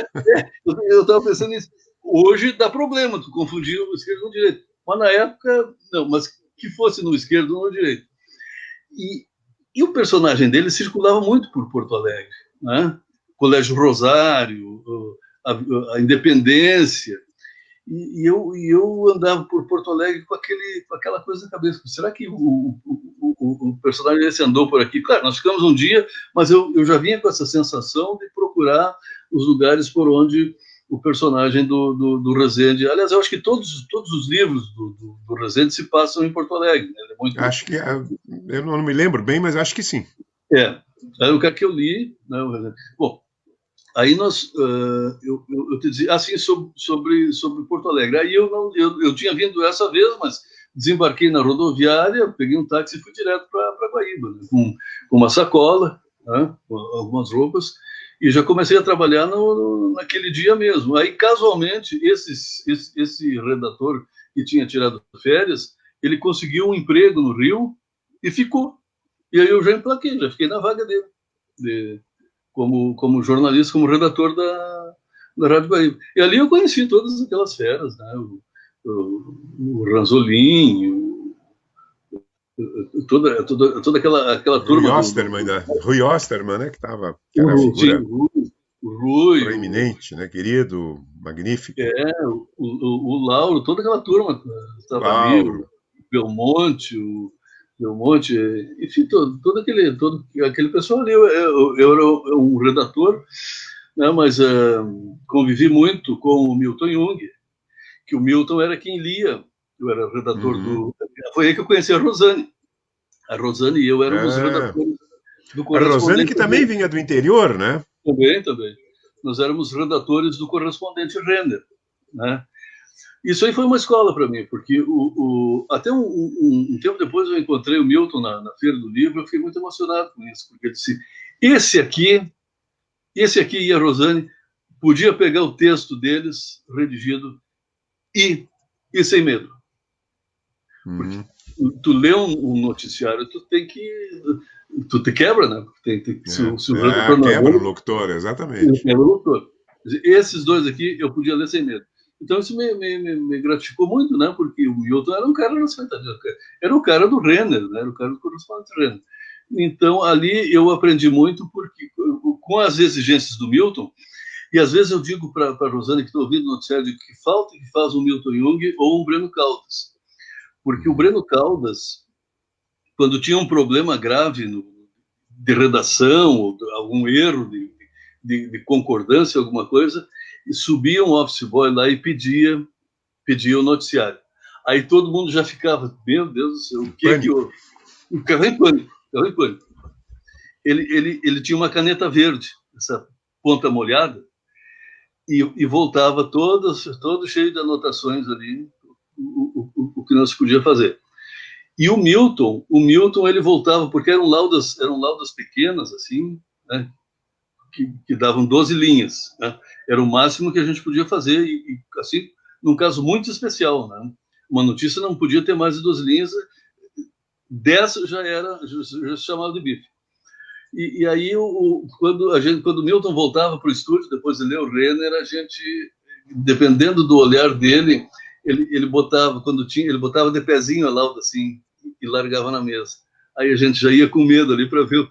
Eu estava pensando nisso. Hoje dá problema, tu confundir o esquerdo com o direito. Mas na época, não, mas que fosse no esquerdo ou no direito. E o personagem dele circulava muito por Porto Alegre, né? Colégio Rosário, a Independência, e eu andava por Porto Alegre com aquela coisa na cabeça. Será que o personagem desse andou por aqui? Claro, nós ficamos um dia, mas eu já vinha com essa sensação de procurar os lugares por onde o personagem do Rezende... Aliás, eu acho que todos os livros do Rezende se passam em Porto Alegre. Né? Ele é muito... Acho que... Eu não me lembro bem, mas acho que sim. Era o que eu li. Né? Bom, aí eu te dizia assim sobre Porto Alegre. Aí eu tinha vindo essa vez, mas desembarquei na rodoviária, peguei um táxi e fui direto para Guaíba, né? com uma sacola, né? Com algumas roupas, e já comecei a trabalhar naquele dia mesmo. Aí, casualmente, esse redator que tinha tirado férias, ele conseguiu um emprego no Rio e ficou. E aí eu já emplaquei, já fiquei na vaga dele, como jornalista, como redator da Rádio Guaíba. E ali eu conheci todas aquelas feras, né? O Ranzolin, toda aquela turma. Rui Osterman, né? Que era a figura o Rui, proeminente, né? Querido, magnífico. O Lauro, toda aquela turma estava ali, o Belmonte, enfim, todo aquele pessoal ali. Eu era um redator, né, mas convivi muito com o Milton Jung, que o Milton era quem lia. Eu era redator Foi aí que eu conheci a Rosane. A Rosane e eu éramos redatores do Correspondente. A Rosane que também vinha do interior, né? Também. Nós éramos redatores do Correspondente Renner, né? Isso aí foi uma escola para mim, porque até um tempo depois eu encontrei o Milton na Feira do Livro, eu fiquei muito emocionado com isso, porque ele disse, esse aqui e a Rosane podia pegar o texto deles redigido e sem medo. Porque tu lê um noticiário, tu te quebra, né? Quebra o locutor, exatamente. Quebra o locutor. Esses dois aqui eu podia ler sem medo. Então isso me gratificou muito, né? Porque o Milton era um cara era o cara do Renner, né? Era o cara do Correspondente Renner. Então ali eu aprendi muito, porque com as exigências do Milton, e às vezes eu digo para a Rosane, que estou ouvindo o noticiário, que falta que faz um Milton Jung ou um Breno Caldas. Porque o Breno Caldas, quando tinha um problema grave de redação, ou algum erro de concordância, alguma coisa, e subia um office boy lá e pedia o noticiário. Aí todo mundo já ficava, meu Deus do céu, o que houve? Ficava em pânico. Ele tinha uma caneta verde, essa ponta molhada, e voltava todo cheio de anotações ali, o que não se podia fazer. E o Milton ele voltava, porque eram laudas pequenas, assim, né, que davam 12 linhas, né? Era o máximo que a gente podia fazer, e assim, num caso muito especial, né? Uma notícia não podia ter mais de 12 linhas, 10 já se chamava de bife. E aí, quando o Milton voltava para o estúdio, depois de ler o Renner, a gente, dependendo do olhar dele, ele botava, ele botava de pezinho a lauda, assim, e largava na mesa. Aí a gente já ia com medo ali para ver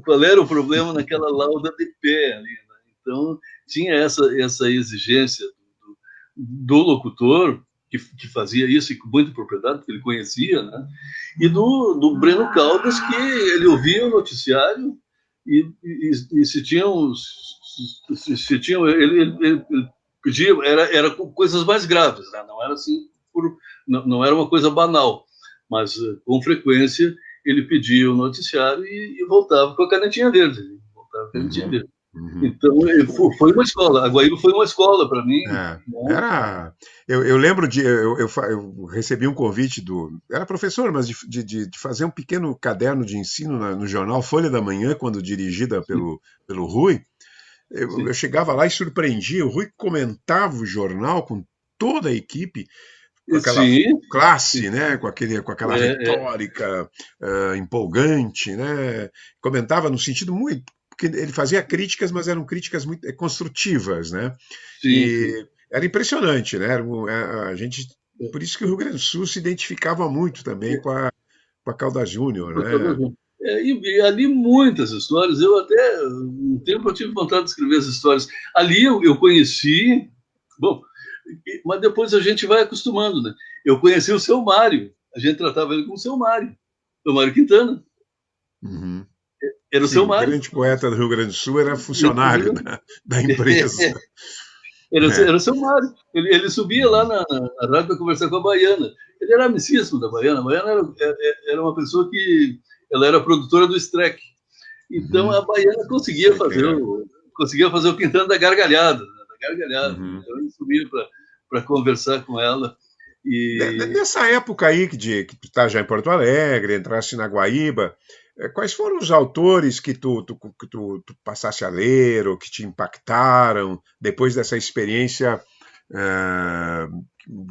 qual era o problema naquela lauda de pé ali, né? Então, tinha essa exigência do locutor, que fazia isso e com muita propriedade, porque ele conhecia, né? E do Breno Caldas, que ele ouvia o noticiário e se tinham ele pedia, era coisas mais graves, né? Não era assim não era uma coisa banal, mas com frequência ele pedia o noticiário e voltava com a canetinha verde. Voltava com a canetinha verde. Então, foi uma escola. A Guaíba foi uma escola para mim. É, Né? eu lembro eu recebi um convite era professor, mas de fazer um pequeno caderno de ensino no jornal Folha da Manhã, quando dirigida pelo Rui. Eu chegava lá e surpreendia. O Rui comentava o jornal com toda a equipe, com aquela classe, né? com aquela retórica empolgante, né? Comentava no sentido muito. Porque ele fazia críticas, mas eram críticas muito construtivas, né? E era impressionante, né? A gente, por isso que o Rio Grande do Sul se identificava muito também com a Caldas Júnior, né? E ali muitas histórias. Eu até um tempo eu tive vontade de escrever as histórias. Ali eu conheci, bom, mas depois a gente vai acostumando, né? Eu conheci o seu Mário. A gente tratava ele como o seu Mário Quintana. Uhum. Era o seu Mário. O grande poeta do Rio Grande do Sul era funcionário da empresa. Era o seu Mário. Ele subia lá na rádio para conversar com a Baiana. Ele era amicíssimo da Baiana. A Baiana era uma pessoa que ela era produtora do Streck. Então a Baiana conseguia fazer o Quintana da gargalhada. Então ele subia para conversar com ela. Nessa época aí que tu está já em Porto Alegre, entraste na Guaíba, quais foram os autores que tu passaste a ler ou que te impactaram depois dessa experiência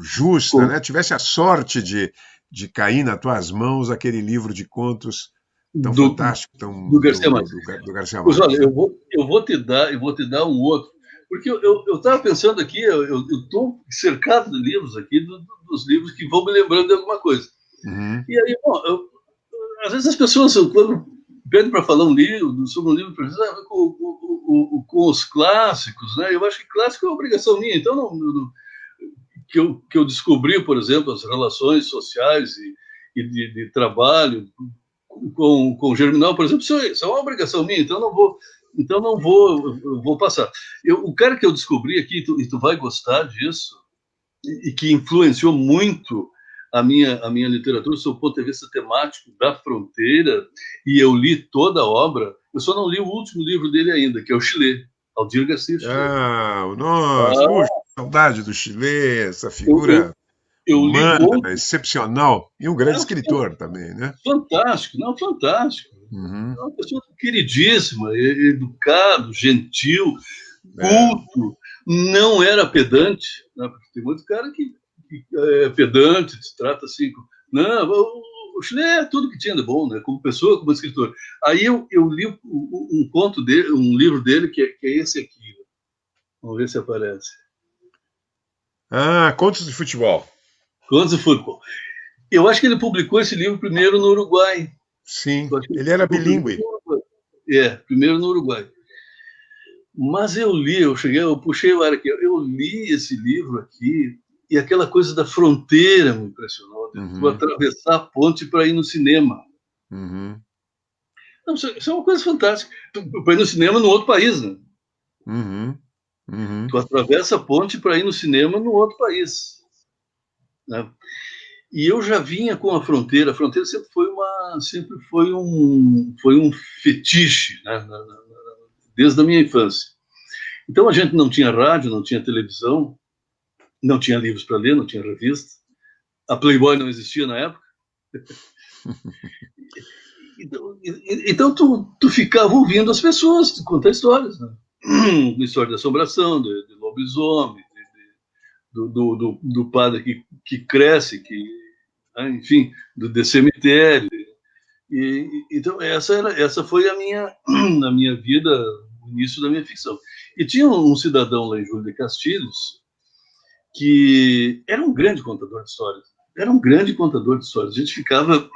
justa, né? Tivesse a sorte de cair nas tuas mãos aquele livro de contos tão fantástico, do Garcia Marques. Do Garcia Marques. Olha, né? eu vou te dar um outro, porque eu estava pensando aqui, eu estou cercado de livros aqui, dos livros que vão me lembrando de alguma coisa. E aí, bom, às vezes as pessoas, quando pedem para falar sobre um livro, com os clássicos, né? Eu acho que clássico é obrigação minha, então que eu descobri, por exemplo, as relações sociais e de trabalho com o Germinal, por exemplo, isso é uma obrigação minha, então não vou passar. O cara que eu descobri aqui, e tu vai gostar disso, e que influenciou muito a minha literatura, sob o ponto de vista temático da fronteira, e eu li toda a obra, eu só não li o último livro dele ainda, que é o Chile, Aldir Garcia Chile. Nossa, saudade do Chile, essa figura humana, excepcional, e um grande escritor também, né? Fantástico, fantástico. É uma pessoa queridíssima, educado, gentil, culto, não era pedante, né? Porque tem muito cara que é pedante, se trata assim. Não, o Chile é tudo que tinha de bom, né? Como pessoa, como escritor. Aí eu li um conto dele, um livro dele, que é esse aqui. Vamos ver se aparece. Contos de Futebol. Contos de Futebol. Eu acho que ele publicou esse livro primeiro no Uruguai. Sim, ele era bilíngue. Primeiro no Uruguai. Mas eu puxei o ar aqui, eu li esse livro aqui, e aquela coisa da fronteira me impressionou, de atravessar a ponte para ir no cinema. Não, isso é uma coisa fantástica. Para ir no cinema no outro país, né? Tu atravessa a ponte para ir no cinema no outro país. Né? E eu já vinha com a fronteira sempre foi um fetiche, né? Desde a minha infância. Então a gente não tinha rádio, não tinha televisão, não tinha livros para ler, não tinha revista. A Playboy não existia na época. Então tu ficava ouvindo as pessoas contar histórias, né? História de assombração, de lobisomem, do padre que cresce, enfim, do cemitério. Então essa foi a minha vida, o início da minha ficção. E tinha um cidadão lá em Júlio de Castilhos que era um grande contador de histórias. A gente ficava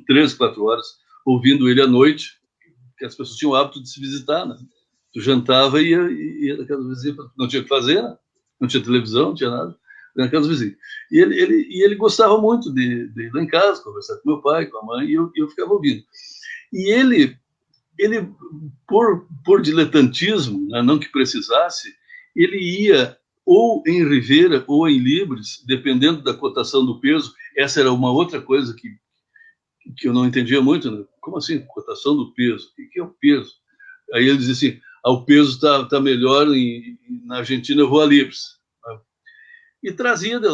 3, 4 horas ouvindo ele à noite, que as pessoas tinham o hábito de se visitar, né? Tu jantava e ia na casa do vizinho, não tinha o que fazer, né? Não tinha televisão, não tinha nada, na casa do vizinho. E ele gostava muito de ir lá em casa, conversar com meu pai, com a mãe, e eu ficava ouvindo. E ele por diletantismo, né, não que precisasse, ele ia ou em Rivera ou em Libres, dependendo da cotação do peso. Essa era uma outra coisa que eu não entendia muito, né? Como assim, cotação do peso? O que é o peso? Aí ele dizia assim, o peso está melhor na Argentina, eu vou a Libres. E trazia de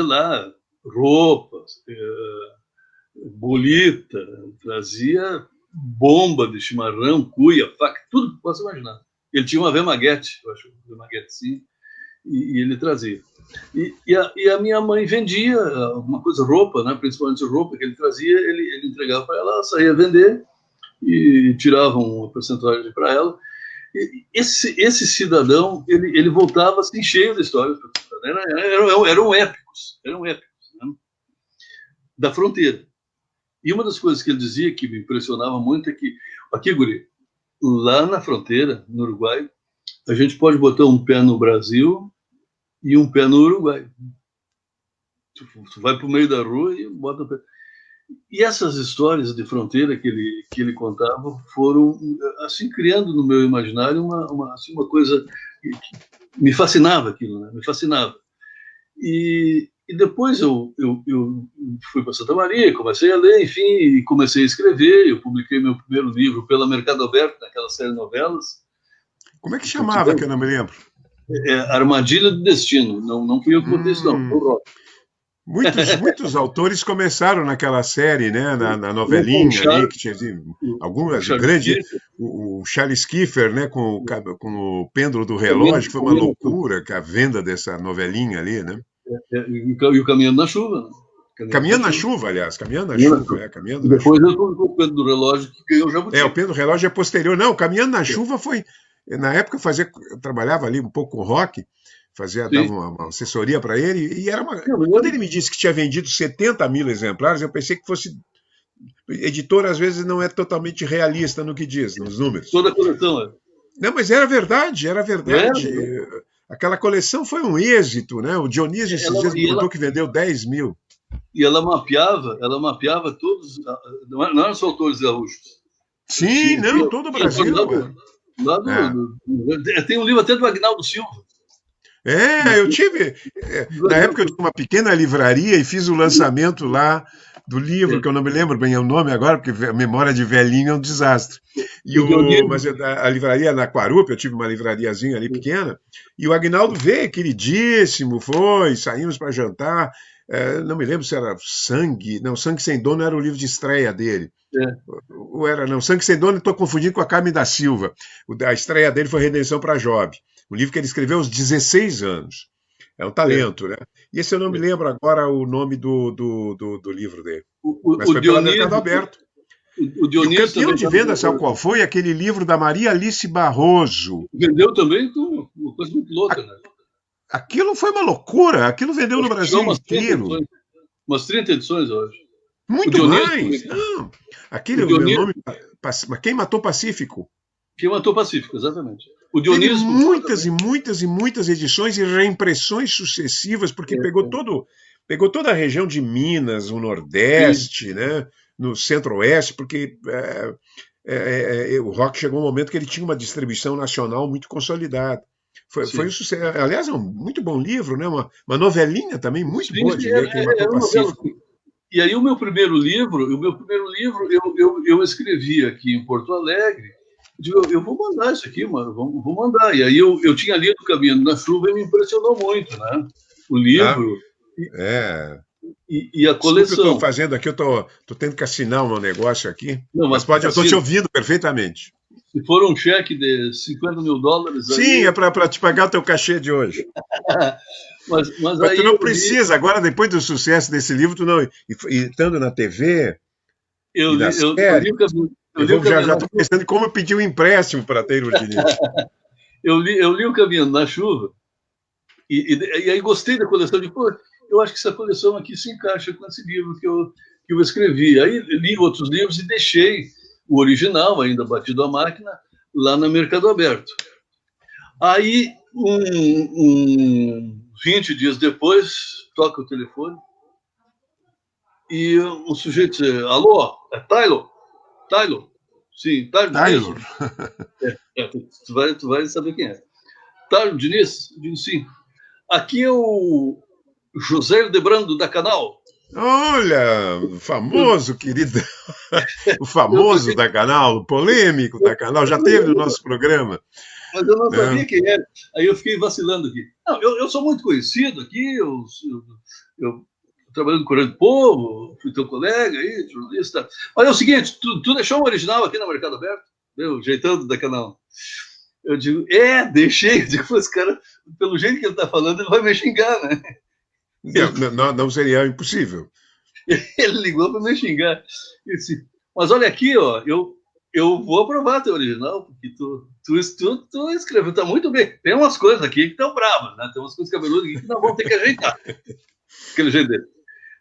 lá roupas, bolita, trazia bomba de chimarrão, cuia, faca, tudo que possa imaginar. Ele tinha uma Vemaguete, eu acho, Vemaguete, sim, e ele trazia. E a minha mãe vendia alguma coisa, roupa, né? Principalmente roupa que ele trazia, ele entregava para ela, ela saía vender e tirava uma porcentagem para ela. E esse cidadão, ele voltava assim, cheio de histórias. Eram épicos, né? Da fronteira. E uma das coisas que ele dizia que me impressionava muito é que, aqui, guri, lá na fronteira, no Uruguai, a gente pode botar um pé no Brasil e um pé no Uruguai. Tu vai para o meio da rua e bota o pé. E essas histórias de fronteira que ele contava foram, assim, criando no meu imaginário uma coisa que me fascinava aquilo, né? Me fascinava. E depois eu fui para Santa Maria, comecei a ler, enfim, e comecei a escrever. Eu publiquei meu primeiro livro pela Mercado Aberto, naquela série de novelas. Como é que chamava, que eu não me lembro? Armadilha do Destino. Não fui eu que botei isso, não. Foi o Rock. Muitos autores começaram naquela série, né? Na novelinha ali, que tinha algumas grandes. O Charles Kiefer, né? Com o pêndulo do relógio, que foi uma loucura a venda dessa novelinha ali, né? E o Caminhando na Chuva. Caminhando na Chuva, aliás. Caminhando na Chuva. Depois eu com o Pêndulo do Relógio, que ganhou o Jabuti. O Pêndulo do Relógio é posterior. Não, Caminhando na Chuva foi... Na época eu trabalhava ali um pouco com o Rock, dava uma assessoria para ele, e era uma... Quando ele me disse que tinha vendido 70 mil exemplares, eu pensei que fosse... Editor, às vezes, não é totalmente realista no que diz, nos números. Toda a coleção, é. Não, mas era verdade. Aquela coleção foi um êxito, né? O Dionísio esses dias me contou que vendeu 10 mil. E ela mapeava todos, não eram só autores gaúchos. Sim, todo o Brasil. Tem um livro até do Agnaldo Silva. Eu tive. Na época eu tinha uma pequena livraria e fiz o lançamento lá do livro, que eu não me lembro bem o nome agora, porque a memória de velhinho é um desastre. Mas a livraria na Quarupa, eu tive uma livrariazinha ali pequena, e o Agnaldo veio, queridíssimo, saímos para jantar. Não me lembro se era Sangue. Não, Sangue Sem Dono era o livro de estreia dele. Sangue Sem Dono, estou confundindo com a Carmen da Silva. A estreia dele foi Redenção para Job. Um livro que ele escreveu aos 16 anos. É um talento, né? E esse eu não me lembro agora o nome do livro dele. Mas foi pela Mercado Aberto. O campeão de venda, sabe qual foi? Aquele livro da Maria Alice Barroso. Vendeu também, uma coisa muito louca, né? Aquilo foi uma loucura. Aquilo vendeu no Brasil inteiro. Umas 30 edições, eu acho. Muito mais. Não. Aquele, o meu nome... Quem Matou Pacífico? Quem Matou Pacífico, exatamente. O Dionísio teve muitas e muitas e muitas edições e reimpressões sucessivas, porque pegou toda a região de Minas, o Nordeste, né, no Centro-Oeste, porque o Rock chegou um momento que ele tinha uma distribuição nacional muito consolidada. Foi um sucesso. Aliás, é um muito bom livro, né? Uma novelinha também muito boa de ler, Quem Matou Pacífico. E aí o meu primeiro livro eu escrevi aqui em Porto Alegre. Eu vou mandar isso aqui, mano, vou mandar. E aí eu tinha lido Caminhando na Chuva e me impressionou muito, né? O livro e a coleção. Eu estou fazendo aqui, eu estou tendo que assinar um negócio aqui. Não, mas eu estou te ouvindo perfeitamente. Se for um cheque de $50 mil... Sim, aí... é para te pagar o teu cachê de hoje. mas tu não precisa, agora, depois do sucesso desse livro, estando na TV... Eu li já estou pensando em como eu pedir um empréstimo para Taylor Diniz. eu li o Caminhando na Chuva e aí gostei da coleção. Eu acho que essa coleção aqui se encaixa com esse livro que eu escrevi. Aí li outros livros e deixei o original, ainda batido à máquina, lá na Mercado Aberto. Aí, 20 dias depois, toca o telefone e o sujeito diz: alô, é Taylor? Taylor? Sim, Taylor. Taylor. Tu vai saber quem é. Tá, Diniz? Eu digo sim. Aqui é o José Ildebrando da Canal. Olha, o famoso, querido, o Eu, famoso da Canal, o polêmico da Canal, já teve no nosso programa, mas eu não né? sabia quem era. Aí eu fiquei vacilando aqui. Não, eu sou muito conhecido aqui, eu trabalhando no Correio do Povo, fui teu colega aí, jornalista. Mas é o seguinte, tu deixou um original aqui no Mercado Aberto? Meu, jeitando da Canal. Eu digo, deixei. Eu digo, esse cara, pelo jeito que ele está falando, ele vai me xingar, né? Não seria impossível. Ele ligou para me xingar. Disse, mas olha aqui, ó, eu vou aprovar teu original, porque tu escreveu, tá muito bem. Tem umas coisas aqui que estão bravas, né? Tem umas coisas cabeludas aqui que nós vamos ter que ajeitar. Aquele jeito dele.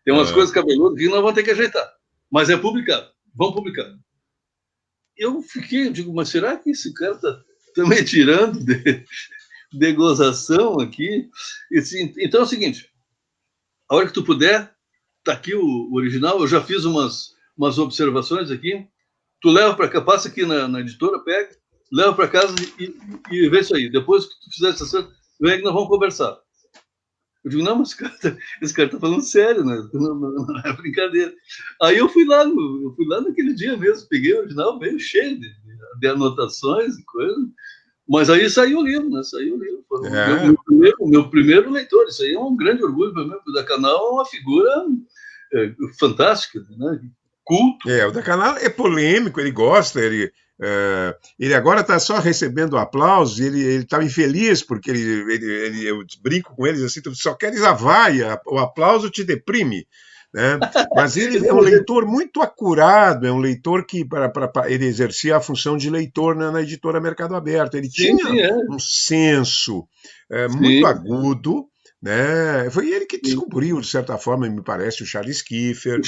Tem umas coisas cabeludas aqui que nós vamos ter que ajeitar. Mas é publicado. Vamos publicar. Eu digo, mas será que esse cara tá me tirando de gozação aqui? Então é o seguinte, a hora que tu puder, tá aqui o original, eu já fiz umas observações aqui, tu leva para cá, passa aqui na editora, pega, leva para casa e vê isso aí. Depois que tu fizer essa cena, vem que nós vamos conversar. Eu digo, não, mas esse cara tá falando sério, né? Não é brincadeira. Aí eu fui lá naquele dia mesmo, peguei o original meio cheio de anotações e coisas, mas aí saiu o livro, né? Saiu o livro. Foi o meu primeiro leitor. Isso aí é um grande orgulho para mim, porque o da Canal é uma figura fantástica, né? Culto. O da Canal é polêmico, ele gosta, ele agora está só recebendo aplausos, ele está infeliz porque eu brinco com eles assim, tu só queres a vaia, o aplauso te deprime, né? Mas ele é um leitor muito acurado, é um leitor que ele exercia a função de leitor na editora Mercado Aberto, ele tinha um senso muito agudo, né? Foi ele que descobriu, de certa forma, me parece, o Charles Kiefer,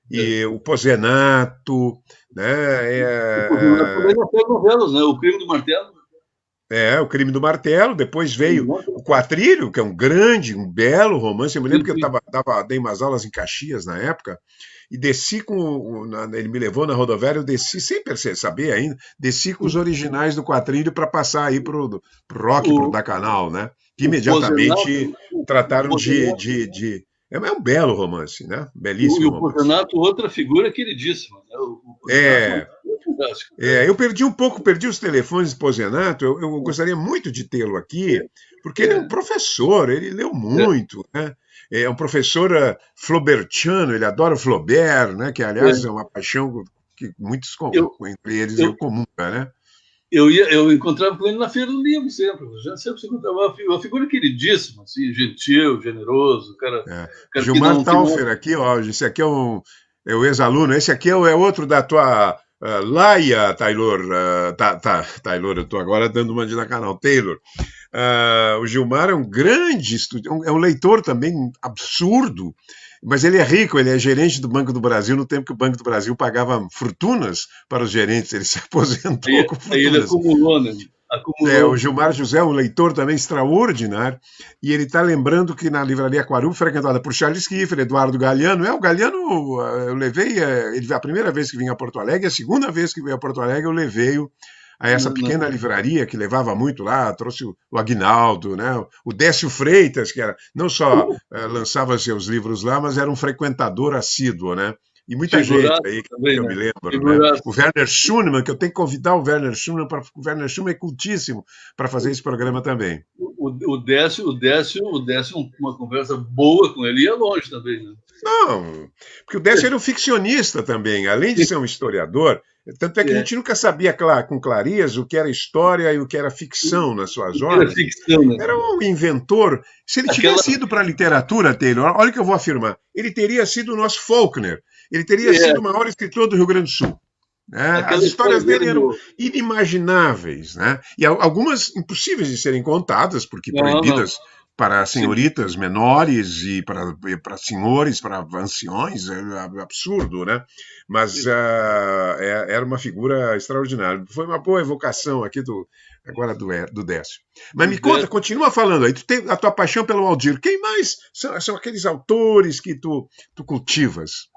e o Pozenato, né? O Pozenato fez novelas, né? O Crime do Martelo. O Crime do Martelo, depois veio o Quatrilho, que é um belo romance. Eu me lembro que eu dei umas aulas em Caxias na época, e desci ele me levou na rodoviária, eu desci, sem saber ainda, desci com os originais do Quatrilho para passar aí pro Rock, pro da Canal, né? Que imediatamente trataram de é um belo romance, né? Belíssimo romance. E o Pozenato, outra figura queridíssima, né? Eu perdi os telefones de Pozenato, eu gostaria muito de tê-lo aqui, porque ele é um professor, ele leu muito, né? É um professor flaubertiano, ele adora Flaubert, né? Que, aliás, é uma paixão que muitos, entre eles, eu comunga, né? Eu encontrava com ele na Feira do Livro sempre se encontrava uma figura queridíssima, assim, gentil, generoso, cara Gilmar Taufer aqui, ó, esse aqui é o ex-aluno, esse aqui é outro da tua Laia, Taylor, Taylor, eu estou agora dando uma de na Canal, Taylor. O Gilmar é um grande estudante, é um leitor também absurdo, mas ele é rico, ele é gerente do Banco do Brasil no tempo que o Banco do Brasil pagava fortunas para os gerentes, ele se aposentou com fortunas. Ele acumulou, né? O Gilmar José é um leitor também extraordinário, e ele está lembrando que na Livraria Aquarum, frequentada por Charles Kiefer, Eduardo Galeano, o Galeano eu levei, ele a primeira vez que vim a Porto Alegre, a segunda vez que veio a Porto Alegre eu levei-o a essa pequena livraria que levava muito lá, trouxe o Aguinaldo, né? O Décio Freitas, que não só lançava seus livros lá, mas era um frequentador assíduo, né? E muita gente aí que eu me lembro, né? O Werner Schunemann, que eu tenho que convidar o Werner Schunemann, o Werner Schunemann é cultíssimo para fazer esse programa também. O Décio, uma conversa boa com ele ia longe também, né? Não, porque o Décio era um ficcionista também, além de ser um historiador, tanto é que a gente nunca sabia com clareza o que era história e o que era ficção nas suas obras. Era um inventor. Se ele tivesse ido para a literatura, Taylor, olha o que eu vou afirmar, ele teria sido o nosso Faulkner, ele teria sido o maior escritor do Rio Grande do Sul. Né? As histórias dele eram inimagináveis, né? E algumas impossíveis de serem contadas, porque proibidas para senhoritas menores e para senhores, para anciões, é absurdo, né? Mas era uma figura extraordinária. Foi uma boa evocação aqui agora do Décio. Mas me conta, continua falando aí. Tu tem a tua paixão pelo Aldir. Quem mais são aqueles autores que tu cultivas?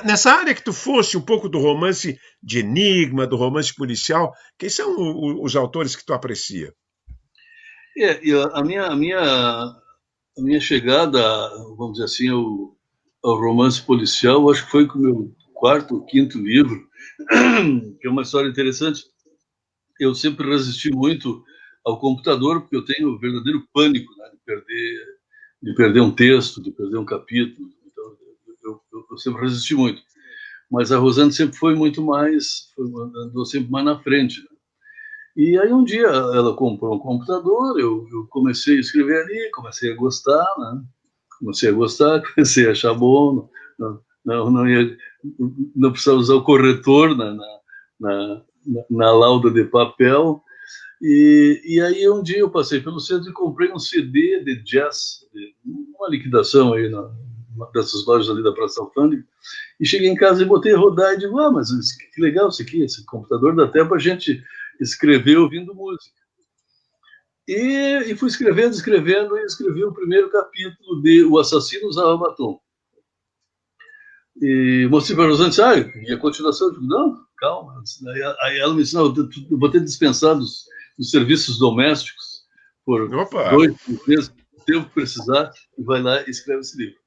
Nessa área que tu fosse, um pouco do romance de enigma, do romance policial, quem são os autores que tu aprecia? E a minha chegada, vamos dizer assim, ao romance policial, acho que foi com o meu quarto ou quinto livro, que é uma história interessante. Eu sempre resisti muito ao computador, porque eu tenho um verdadeiro pânico, né, de perder um texto, de perder um capítulo. Então, eu sempre resisti muito. Mas a Rosane sempre foi muito mais, andou sempre mais na frente, né? E aí um dia ela comprou um computador, eu comecei a escrever ali, comecei a gostar, né? Comecei a gostar, comecei a achar bom, não precisava usar o corretor na, na lauda de papel. E aí um dia eu passei pelo centro e comprei um CD de jazz, uma liquidação aí numa dessas lojas ali da Praça Alfândega, e cheguei em casa e botei a rodar e digo, mas que legal isso aqui, esse computador dá até para a gente escrever ouvindo música. E fui escrevendo, e escrevi o primeiro capítulo de O Assassino Usava Batom. E mostrei para a Rosane, e a continuação? Eu digo, não, calma. Aí ela me ensinou, eu vou ter dispensado os serviços domésticos por Opa! 2 meses, o tempo que precisar, e vai lá e escreve esse livro.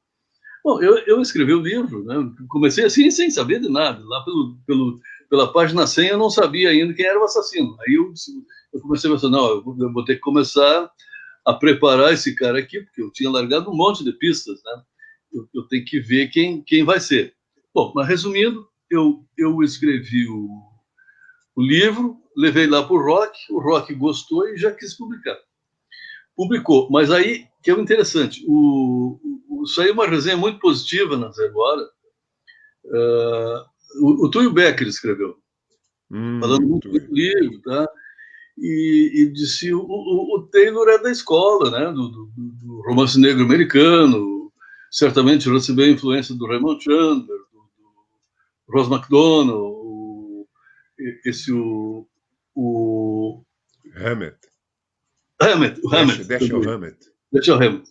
Bom, eu escrevi o livro, né? Comecei assim, sem saber de nada. Lá pela página 100 eu não sabia ainda quem era o assassino. Aí eu comecei a pensar, não, eu vou ter que começar a preparar esse cara aqui, porque eu tinha largado um monte de pistas, né? Eu tenho que ver quem vai ser. Bom, mas resumindo, eu escrevi o livro, levei lá para o Rock gostou e já quis publicar. Publicou, mas aí, que é o interessante, saiu uma resenha muito positiva na Zero Hora, o Túlio Becker escreveu, falando muito do livro, tá? E disse, o Taylor é da escola, né, do romance negro americano, certamente recebeu a influência do Raymond Chandler, do Ross MacDonald, o Hammett. Dashiell Hammett.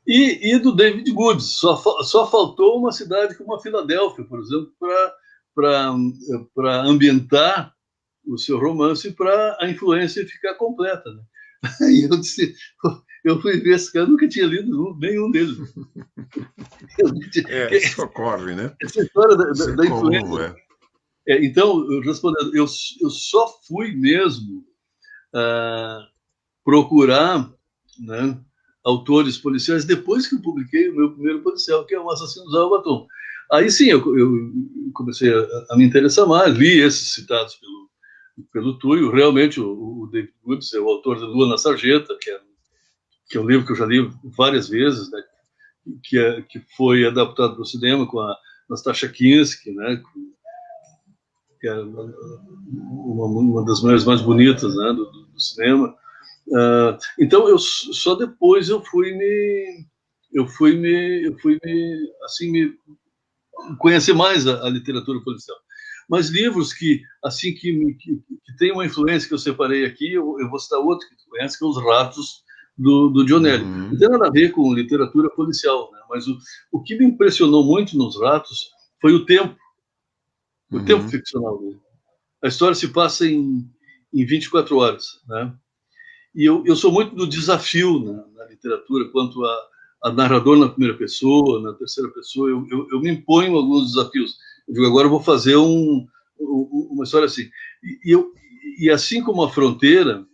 E do David Woods. Só faltou uma cidade como a Filadélfia, por exemplo, para ambientar o seu romance, para a influência ficar completa, né? Aí eu fui ver esse cara, nunca tinha lido nenhum deles. Isso ocorre, né? Essa história da influência. Então, respondendo, eu só fui mesmo procurar, né, autores policiais depois que eu publiquei o meu primeiro policial, que é O Assassino Usava Batom. Aí sim, eu comecei a me interessar mais, li esses citados pelo Túlio. Realmente, o David Woods é o autor de Lua na Sarjeta, que é um livro que eu já li várias vezes, né, que foi adaptado para o cinema com a Natasha Kinski, né, que é uma das mulheres mais bonitas, né, do cinema. Então só depois eu fui assim me conhecer mais a literatura policial. Mas livros que assim que tem uma influência que eu separei aqui, eu vou citar outro que tu conhece, que é Os Ratos do Dionelli. Não tem nada a ver com literatura policial, né? Mas o que me impressionou muito nos Ratos foi o tempo ficcional dele. A história se passa em 24 horas, né? E eu sou muito do desafio na literatura, quanto a narrador na primeira pessoa, na terceira pessoa, eu me imponho alguns desafios. Eu digo, agora eu vou fazer uma história assim. E assim como A Fronteira,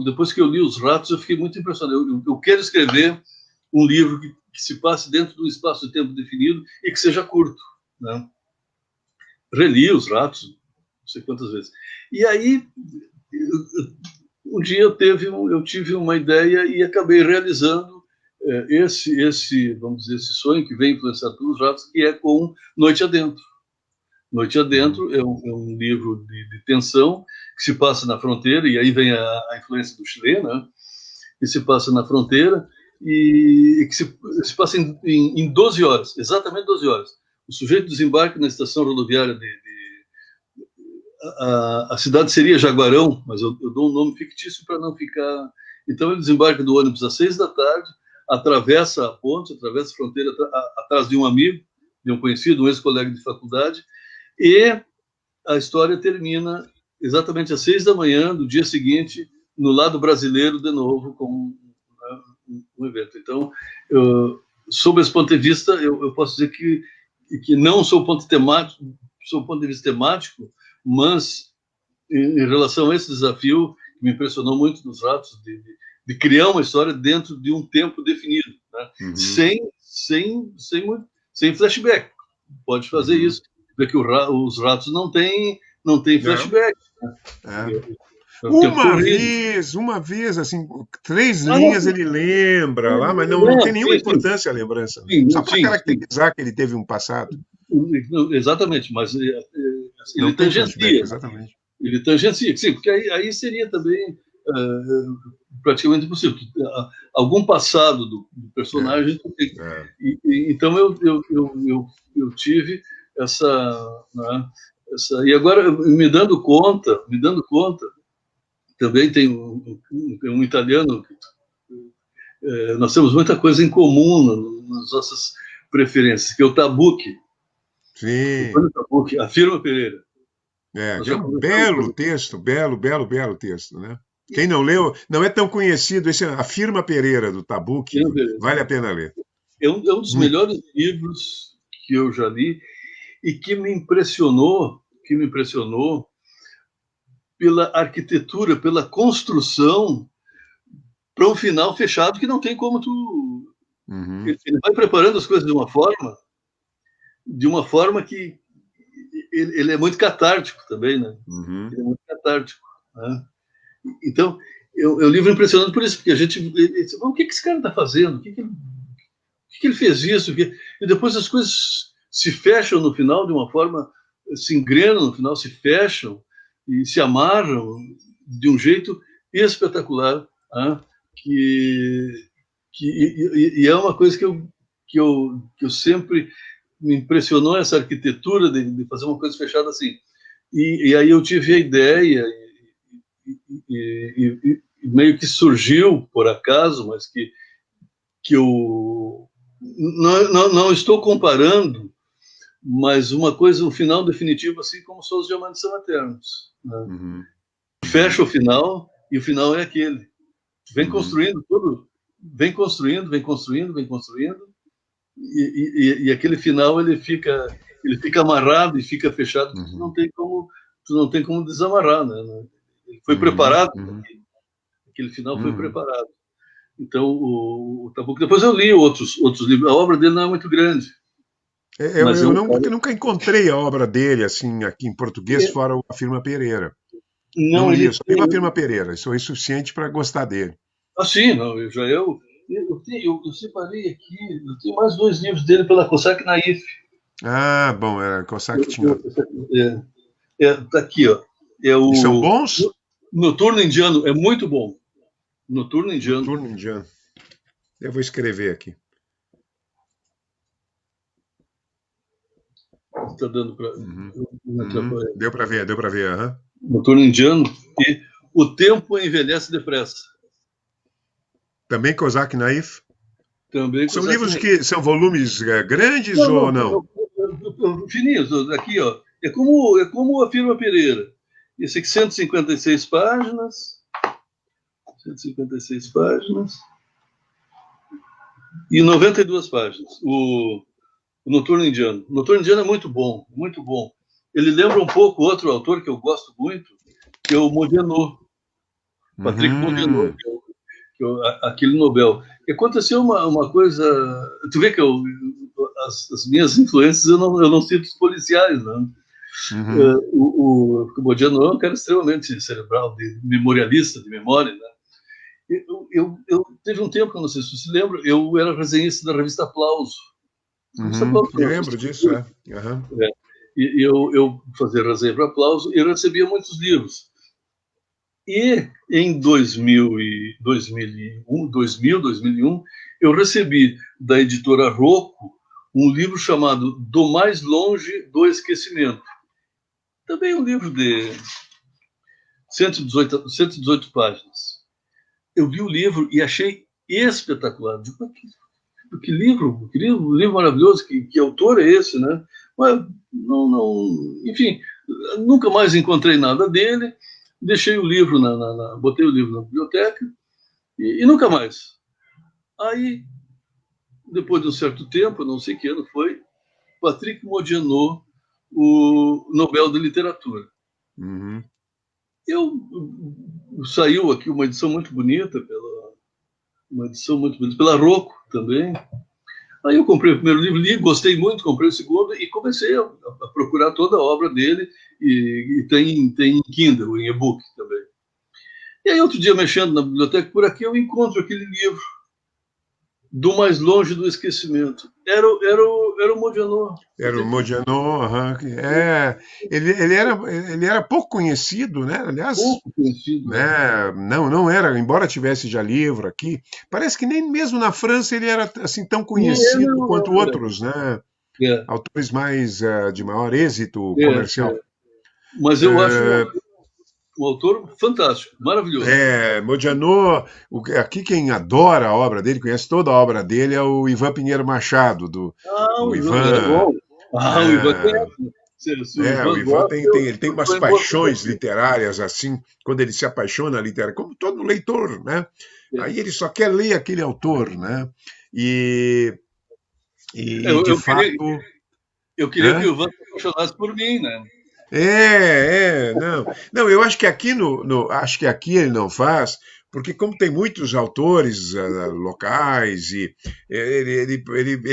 depois que eu li Os Ratos, eu fiquei muito impressionado. Eu quero escrever um livro que se passe dentro de um espaço de tempo definido e que seja curto, né? Reli Os Ratos, não sei quantas vezes. E aí um dia eu tive uma ideia e acabei realizando vamos dizer, esse sonho que vem influenciado pelos Ratos, que é com Noite Adentro. Noite Adentro é um livro de tensão que se passa na fronteira, e aí vem a influência do chileno, né? Que se passa na fronteira e que se passa em 12 horas, exatamente 12 horas. O sujeito desembarca na estação rodoviária a cidade seria Jaguarão, mas eu dou um nome fictício para não ficar. Então ele desembarca do ônibus às 6 da tarde, atravessa a ponte, atravessa a fronteira atrás de um amigo, de um conhecido, um ex-colega de faculdade, e a história termina exatamente às 6 da manhã do dia seguinte, no lado brasileiro, de novo, com um evento. Então, sob esse ponto de vista, eu posso dizer que não sou ponto temático, sou ponto de vista temático, mas em relação a esse desafio, que me impressionou muito nos ratos, de criar uma história dentro de um tempo definido, né? Sem flashback. Pode fazer isso, porque os ratos não têm flashback. Né? Uma vez, assim, 3 linhas ele lembra lá, mas não tem nenhuma importância a lembrança. Só para caracterizar que ele teve um passado. Exatamente, mas ele tangencia. Exatamente. Ele tangencia, sim, porque aí seria também praticamente impossível. Algum passado do personagem. Então eu tive essa, né, e agora me dando conta, também tem um italiano. Nós temos muita coisa em comum nas nossas preferências, que é o Tabucchi. Sim. A Firma Pereira. É um belo texto, belo texto, né? Quem não leu, não é tão conhecido, esse é a Firma Pereira, do Tabucchi, vale a pena ler. É um dos melhores livros que eu já li e que me impressionou pela arquitetura, pela construção, para um final fechado que não tem como tu... Ele vai preparando as coisas de uma forma que ele é muito catártico também, né? Ele é muito catártico, né? Então, é um livro impressionante por isso, porque a gente... o que esse cara está fazendo? Por que ele fez isso? E depois as coisas se fecham no final de uma forma... se engrenam no final, se fecham e se amarram de um jeito espetacular, né? E é uma coisa que eu sempre me impressionou, essa arquitetura de fazer uma coisa fechada assim. E aí eu tive a ideia e meio que surgiu por acaso, mas que eu não estou comparando, mas uma coisa, um final definitivo, assim como são os Diamantes São Eternos, né? Fecha o final e o final é aquele. Vem construindo tudo, vem construindo, e aquele final ele fica amarrado e fica fechado. Tu não tem como desamarrar, né? Ele foi preparado. Aquele final foi preparado. Então o Tabucchi, depois eu li outros livros. A obra dele não é muito grande. Eu nunca encontrei a obra dele assim aqui em português, fora a Firma Pereira. Não li, só li a Firma Pereira. Isso é suficiente para gostar dele. Sim, não, eu separei aqui, eu tenho mais 2 livros dele pela Cossack Naif. Bom, era Cossack tinha. Tá aqui, ó. E são bons? Noturno Indiano, é muito bom. Noturno Indiano. Eu vou escrever aqui. Está dando para... Deu para ver. Noturno Indiano. E O Tempo Envelhece Depressa. Também Cossack Naif? Também são livros que são volumes grandes ou não? Fininhos, aqui, ó. É como a Firma Pereira. Esse aqui, 156 páginas. 156 páginas. E 92 páginas. O Noturno Indiano. O Noturno Indiano é muito bom, muito bom. Ele lembra um pouco outro autor que eu gosto muito, que é o Modiano. Patrick Modiano, que é aquele Nobel. E aconteceu uma coisa... Tu vê que as minhas influências eu não cito os policiais, não. O Modiano é um cara extremamente cerebral, memorialista, de memória, né? Eu teve um tempo, que eu não sei se você se lembra, eu era resenhista da revista Aplauso. Eu lembro disso, E eu fazia resenha para Aplauso e eu recebia muitos livros. E em 2001, eu recebi da editora Rocco um livro chamado Do Mais Longe do Esquecimento. Também um livro de 118 páginas. Eu vi o livro e achei espetacular. que livro maravilhoso, que autor é esse, né? Mas não, enfim, nunca mais encontrei nada dele, deixei o livro, botei o livro na biblioteca e nunca mais. Aí, depois de um certo tempo, não sei que ano foi, Patrick Modiano, o Nobel de Literatura. Uhum. Saiu aqui uma edição muito bonita, pela Rocco também. Aí eu comprei o primeiro livro, li, gostei muito, comprei o segundo e comecei a procurar toda a obra dele, e tem em Kindle, em e-book também. E aí outro dia, mexendo na biblioteca por aqui, eu encontro aquele livro, Do Mais Longe do Esquecimento. Era o Modiano. Era o Modiano, ele era pouco conhecido, né? Aliás, Pouco conhecido, né? né? Não era, embora tivesse já livro aqui, parece que nem mesmo na França ele era assim tão conhecido quanto outros, né? É, Autores mais de maior êxito é. comercial. Mas eu acho um autor fantástico, maravilhoso. Modiano, aqui quem adora a obra dele, conhece toda a obra dele, é o Ivan Pinheiro Machado, o O Ivan é Ivan. bom. O Ivan conhece. Se o O Ivan Ivan gosta, ele tem eu umas estou em boa paixões companhia. literárias assim, quando ele se apaixona literário, como todo leitor, né? É. Aí ele só quer ler aquele autor, né? E, e Eu, de eu queria, fato, eu queria que né? o Ivan se apaixonasse por mim, né? Não, eu acho que aqui acho que aqui ele não faz, porque como tem muitos autores locais e ele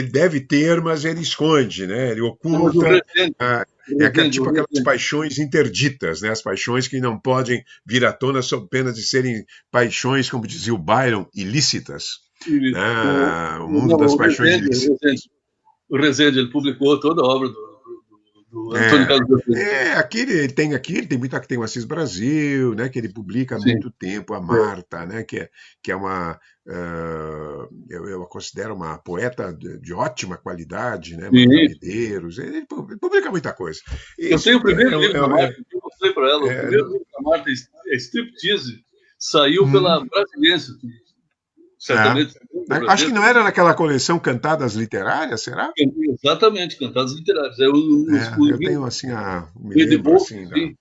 deve ter, mas ele esconde, né? Ele Não, mas oculta. Ah, é O tipo aquelas Resende. paixões interditas, né? As paixões que não podem vir à tona sob pena de serem paixões, como dizia o Byron, ilícitas, né? Isso. O mundo das paixões ilícitas. O Resende, ele publicou toda a obra do Antônio Carlos Resende. Ele tem muita que tem o Assis Brasil, né, que ele publica há Sim. muito tempo, a É. Marta, né, que é uma, eu a considero uma poeta de ótima qualidade, né, Marta Sim. Medeiros, ele publica muita coisa. Eu Isso tenho o primeiro livro da é, Marta, que eu mostrei para ela. O é, primeiro livro da Marta é Striptease. Saiu pela hum, Brasiliense. é. Certamente da Acho que Brasiliense. não era naquela coleção Cantadas Literárias, será? Exatamente, Cantados Literários. O Eu tenho livro assim, me de lembro Book, assim da sim.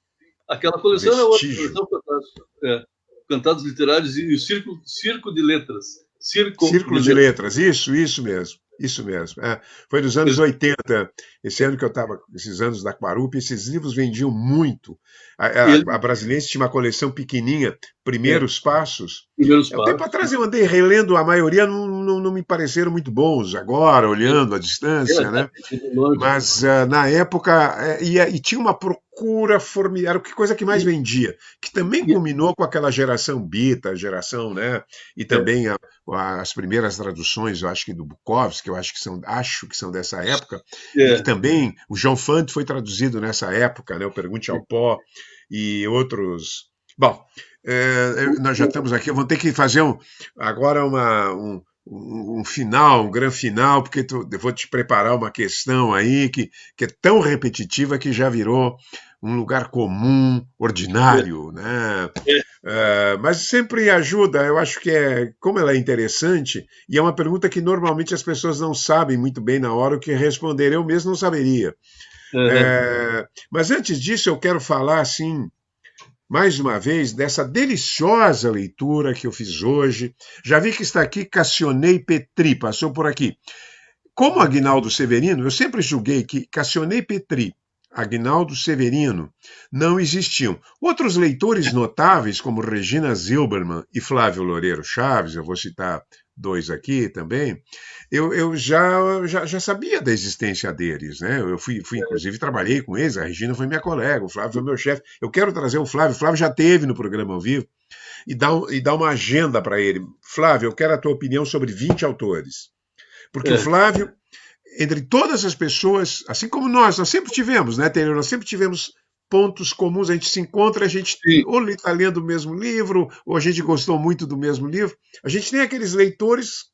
Aquela coleção era outra vestígio. coleção fantástica. É. Cantados Literários e o Circo de Letras. Circo de Círculo de Letras. Letras, isso mesmo. Isso mesmo. Foi nos anos Eles- 80, esse ano que eu estava, esses anos da Quarup, esses livros vendiam muito. A ele- Brasiliense tinha uma coleção pequenininha, é, Primeiros Passos. Primeiros Um tempo passos. atrás eu andei relendo, a maioria não me pareceram muito bons, agora, olhando à distância, né? De longe. Mas na época, e tinha uma procura formidável, era a coisa que mais E, vendia, que também e, culminou com aquela geração Bita, geração, né? E é, também as primeiras traduções, eu acho que do Bukowski, eu acho que são dessa época, e que é, também o João Fante foi traduzido nessa época, né? O Pergunte ao Pó e outros. Bom, nós já estamos aqui, vamos ter que fazer agora um final, um grande final, porque eu vou te preparar uma questão aí que é tão repetitiva que já virou um lugar comum, ordinário, né? é, Mas sempre ajuda, eu acho que como ela é interessante, e é uma pergunta que normalmente as pessoas não sabem muito bem na hora o que responder, eu mesmo não saberia. é, Mas antes disso, eu quero falar assim mais uma vez, dessa deliciosa leitura que eu fiz hoje. Já vi que está aqui Cassionei Petri, passou por aqui. Como Aguinaldo Severino, eu sempre julguei que Cassionei Petri, Aguinaldo Severino, não existiam. Outros leitores notáveis, como Regina Zilberman e Flávio Loureiro Chaves, eu vou citar dois aqui também, eu já sabia da existência deles, né? Eu inclusive, trabalhei com eles, a Regina foi minha colega, o Flávio foi meu chefe. Eu quero trazer o Flávio já teve no programa ao vivo, e dar uma agenda para ele. Flávio, eu quero a tua opinião sobre 20 autores. Porque o é, Flávio, entre todas as pessoas, assim como nós sempre tivemos, né, Taylor? Nós sempre tivemos pontos comuns, a gente se encontra, a gente sim, ou está lendo o mesmo livro, ou a gente gostou muito do mesmo livro. A gente tem aqueles leitores,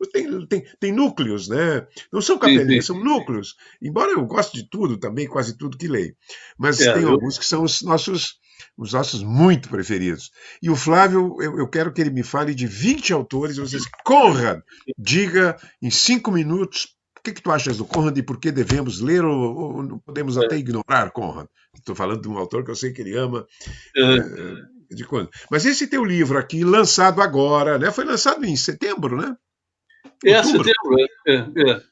tem núcleos, né? Não são sim, sim. capelinhas, são núcleos. Embora eu goste de tudo também, quase tudo que leio. Mas tem Eu, alguns que são os nossos muito preferidos. E o Flávio, eu quero que ele me fale de 20 autores. Vocês, Conrad, diga em 5 minutos o que tu achas do Conrad e por que devemos ler ou podemos até ignorar Conrad. Estou falando de um autor que eu sei que ele ama. De quando? Mas esse teu livro aqui, lançado agora, né? Foi lançado em setembro, né? Outubro. setembro,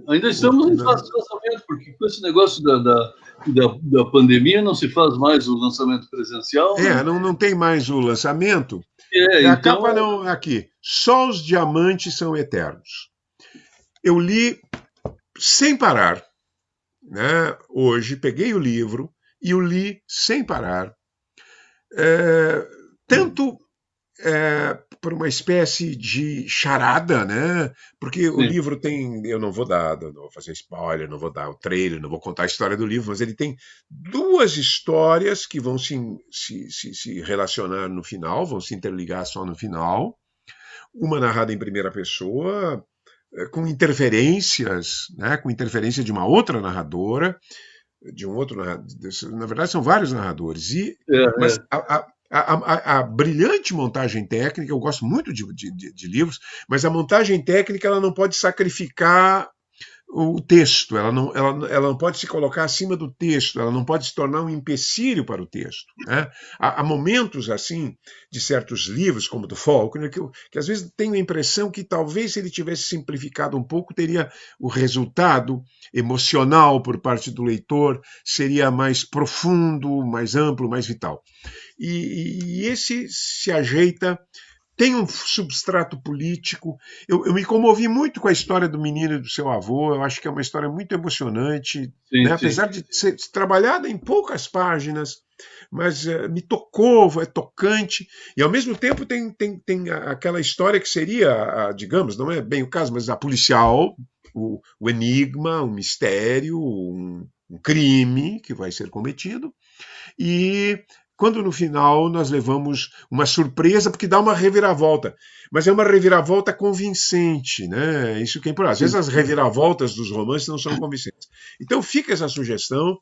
ainda estamos em fase de lançamento, porque com esse negócio da pandemia não se faz mais o lançamento presencial, né? Não tem mais o lançamento. A Então, capa não, aqui. Só os diamantes são eternos. Eu li sem parar, né? Hoje peguei o livro e o li sem parar. Tanto por uma espécie de charada, né? Porque o livro tem, eu não vou fazer spoiler, não vou dar o trailer, não vou contar a história do livro, mas ele tem duas histórias que vão se relacionar no final, vão se interligar só no final. Uma narrada em primeira pessoa, com interferências, né? Com interferência de uma outra narradora, de um outro narrador. Na verdade, são vários narradores. Mas a brilhante montagem técnica, eu gosto muito de livros, mas a montagem técnica ela não pode sacrificar o texto, ela não pode se colocar acima do texto, ela não pode se tornar um empecilho para o texto. Né? Há momentos assim de certos livros, como do Faulkner, que às vezes tenho a impressão que talvez se ele tivesse simplificado um pouco, teria o resultado emocional por parte do leitor, seria mais profundo, mais amplo, mais vital. E esse se ajeita, tem um substrato político. Eu me comovi muito com a história do menino e do seu avô, eu acho que é uma história muito emocionante, né? Apesar de ser trabalhada em poucas páginas, mas me tocou, é tocante, e ao mesmo tempo tem aquela história que seria, digamos, não é bem o caso, mas a policial, o enigma, o mistério, um crime que vai ser cometido, e quando no final nós levamos uma surpresa, porque dá uma reviravolta, mas é uma reviravolta convincente, né? Isso que é importante. Às vezes as reviravoltas dos romances não são convincentes. Então fica essa sugestão,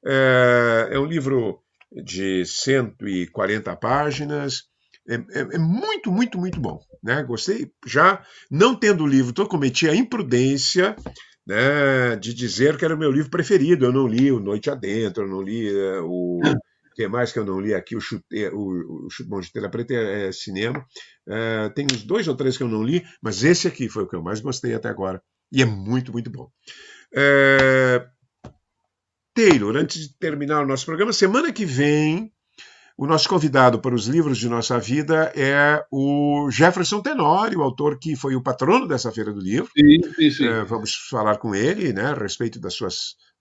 é um livro de 140 páginas, é muito, muito, muito bom, né? Gostei, já não tendo o livro, eu cometi a imprudência, né, de dizer que era o meu livro preferido. Eu não li o Noite Adentro, eu não li o que mais que eu não li aqui, Bom, Chuteira Preta é cinema. Tem uns 2 ou 3 que eu não li, mas esse aqui foi o que eu mais gostei até agora. E é muito, muito bom. Taylor, antes de terminar o nosso programa, semana que vem, o nosso convidado para os livros de nossa vida é o Jefferson Tenório, o autor que foi o patrono dessa Feira do Livro. Sim. Vamos falar com ele, né, a respeito dos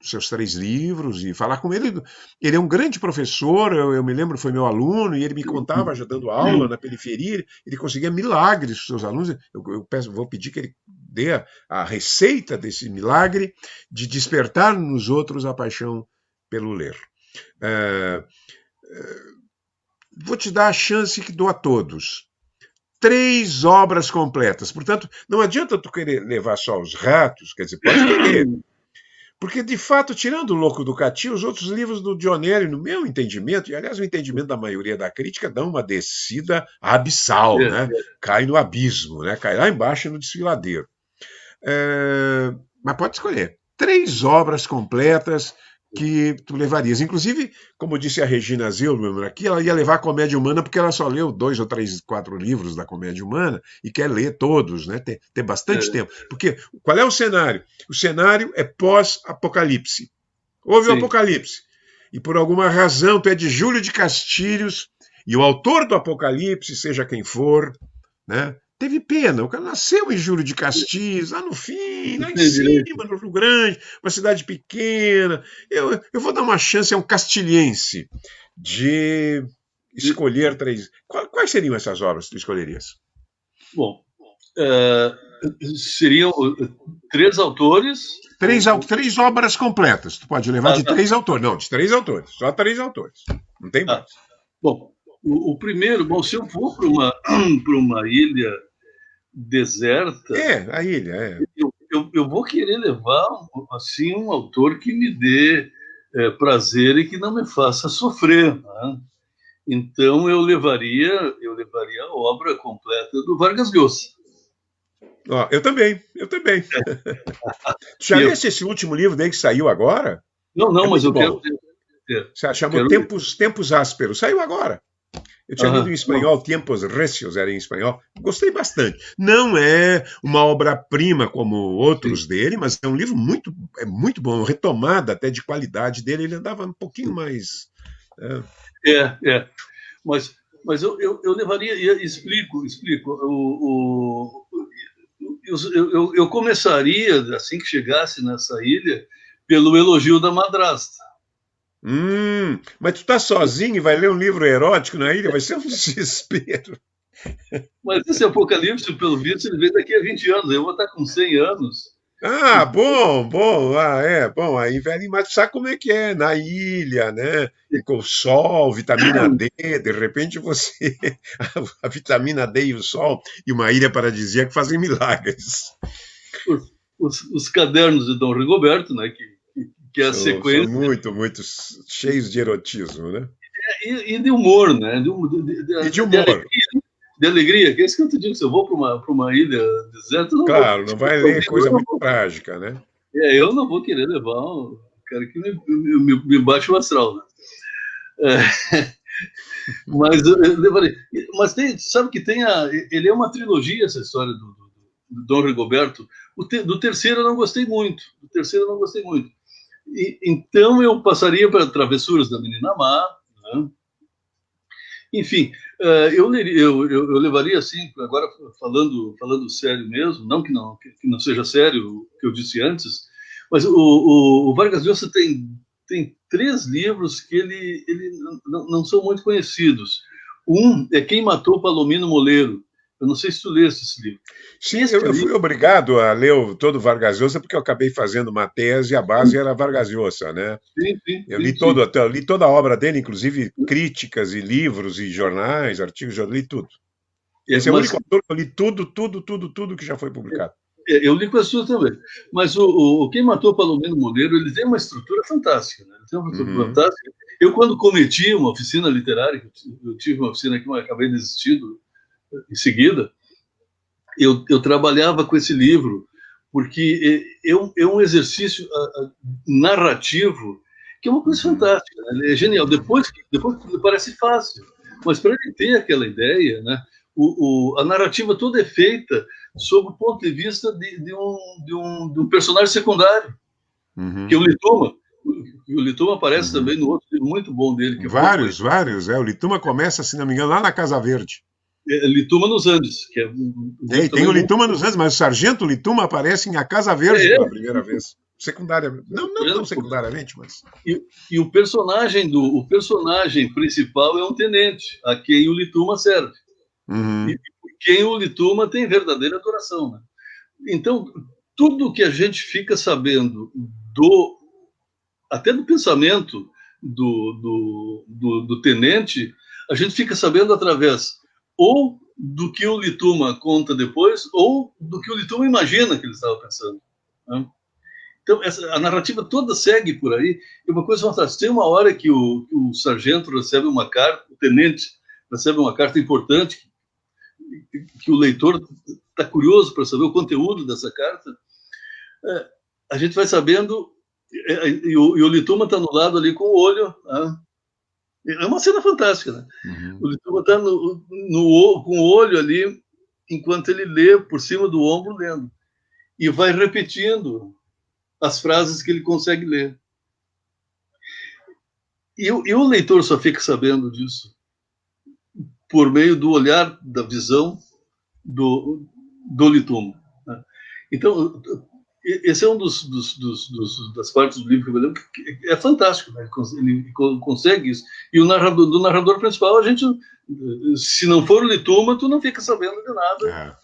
seus 3 livros e falar com ele. Ele é um grande professor, eu me lembro, foi meu aluno, e ele me contava, já dando aula na periferia, ele conseguia milagres com seus alunos. Vou pedir que ele dê a receita desse milagre de despertar nos outros a paixão pelo ler. Vou te dar a chance que dou a todos. 3 obras completas. Portanto, não adianta tu querer levar só os ratos, quer dizer, pode querer. Porque, de fato, tirando o Louco do Cati, os outros livros do Dionelli, no meu entendimento, e aliás o entendimento da maioria da crítica, dão uma descida abissal, né? Cai no abismo, né? Cai lá embaixo no desfiladeiro. Mas pode escolher. 3 obras completas que tu levarias. Inclusive, como disse a Regina Zilberman aqui, ela ia levar a Comédia Humana porque ela só leu 2 ou 3, 4 livros da Comédia Humana e quer ler todos, né? Tem bastante tempo. Porque qual é o cenário? O cenário é pós-apocalipse. Houve o apocalipse. E por alguma razão tu é de Júlio de Castilhos e o autor do Apocalipse, seja quem for, né? Teve pena, o cara nasceu em Júlio de Castilhos, lá no fim, lá em cima, no Rio Grande, uma cidade pequena. Eu vou dar uma chance a um castilhense de escolher 3. Quais seriam essas obras que tu escolherias? Bom, seriam 3 autores. 3 obras completas. Tu pode levar de 3 autores. Não, de 3 autores. Só 3 autores. Não tem mais. Bom, o primeiro, se eu for para uma ilha deserta, A ilha, eu vou querer levar assim um autor que me dê prazer e que não me faça sofrer, né? Então eu levaria a obra completa do Vargas Llosa. Ó, eu também. Já Eu, leste esse último livro dele que saiu agora? não, É não, mas muito eu bom. quero ter. Chamou Quero ler. Tempos Ásperos. Saiu agora. Eu tinha lido em Não, espanhol, Tiempos Recios era em espanhol. Gostei bastante. Não é uma obra-prima como sim, outros dele, mas é um livro muito bom, retomada até de qualidade dele. Ele andava um pouquinho mais. É. é. Mas eu levaria, e explico. Eu começaria, assim que chegasse nessa ilha, pelo elogio da madrasta. Mas tu tá sozinho e vai ler um livro erótico na ilha? Vai ser um desespero. Mas esse apocalipse, pelo visto, ele vem daqui a 20 anos. Eu vou estar com 100 anos. Ah, bom, bom, aí velho, mas sabe como é que é na ilha, né? E com o sol, vitamina D, de repente você, a vitamina D e o sol, e uma ilha paradisíaca fazem milagres. Os cadernos de Dom Rigoberto, né, que é a São sequência, muito cheios de erotismo, né? e de humor, né, E de de humor. alegria, que é isso que eu te digo, se eu vou para uma ilha deserta, eu não vou, Claro, não vai ler coisa muito trágica, né? eu não vou querer levar um cara que me baixe o astral, né? Mas eu levarei. Mas sabe que ele é uma trilogia, essa história do Dom Rigoberto. Do terceiro eu não gostei muito. Então eu passaria para Travessuras da Menina Má, né? Enfim, eu levaria assim, agora falando sério mesmo, não que não seja sério o que eu disse antes, mas o Vargas Llosa tem 3 livros que ele não são muito conhecidos. Um é Quem Matou Palomino Moleiro. Eu não sei se tu leste esse livro. Sim, Esse eu fui livro, obrigado a ler todo o Vargas Llosa porque eu acabei fazendo uma tese e a base era Vargas Llosa, né? sim, sim, Eu sim, sim. li toda a obra dele, inclusive críticas e livros e jornais, artigos, eu li tudo. Esse é o Mas único autor que eu li tudo que já foi publicado. eu li com as suas também. Mas Quem Matou Palomino Moleiro, ele tem uma estrutura fantástica, né? Ele tem uma estrutura Uhum. fantástica. Eu, quando cometi uma oficina literária, eu tive uma oficina que eu acabei desistindo em seguida, eu trabalhava com esse livro, porque é um exercício narrativo que é uma coisa Uhum. fantástica, né? Ele é genial. Depois parece fácil, mas para ele ter aquela ideia, né? A narrativa toda é feita sob o ponto de vista de um personagem secundário, que é Uhum. o Litoma. O Litoma aparece Uhum. também no outro livro muito bom dele, que é Pouco Vários. O Lituma começa, se não me engano, lá na Casa Verde. Litoma nos Andes, que é um livro E tem também o muito. Lituma nos Andes, mas o Sargento Lituma aparece em A Casa Verde É, pela primeira vez. Secundária. Não tão secundariamente, mas. e o personagem principal é um tenente, a quem o Lituma serve. E Uhum. por quem o Lituma tem verdadeira adoração, né? Então, tudo que a gente fica sabendo até do pensamento do tenente, a gente fica sabendo através ou do que o Lituma conta depois, ou do que o Lituma imagina que ele estava pensando, né? Então, a narrativa toda segue por aí. E uma coisa fantástica: tem uma hora que o sargento recebe uma carta, o tenente recebe uma carta importante, que o leitor está curioso para saber o conteúdo dessa carta. A gente vai sabendo, e o Lituma está no lado ali com o olho. Né? É uma cena fantástica, né? Uhum. O Lituma está com o olho ali, enquanto ele lê por cima do ombro, lendo. E vai repetindo as frases que ele consegue ler. E o leitor só fica sabendo disso por meio do olhar, da visão do Lituma, né? Então, esse é um das partes do livro que eu lembro que é fantástico, né? Ele consegue isso. E do narrador principal, a gente, se não for o Lituma, tu não fica sabendo de nada.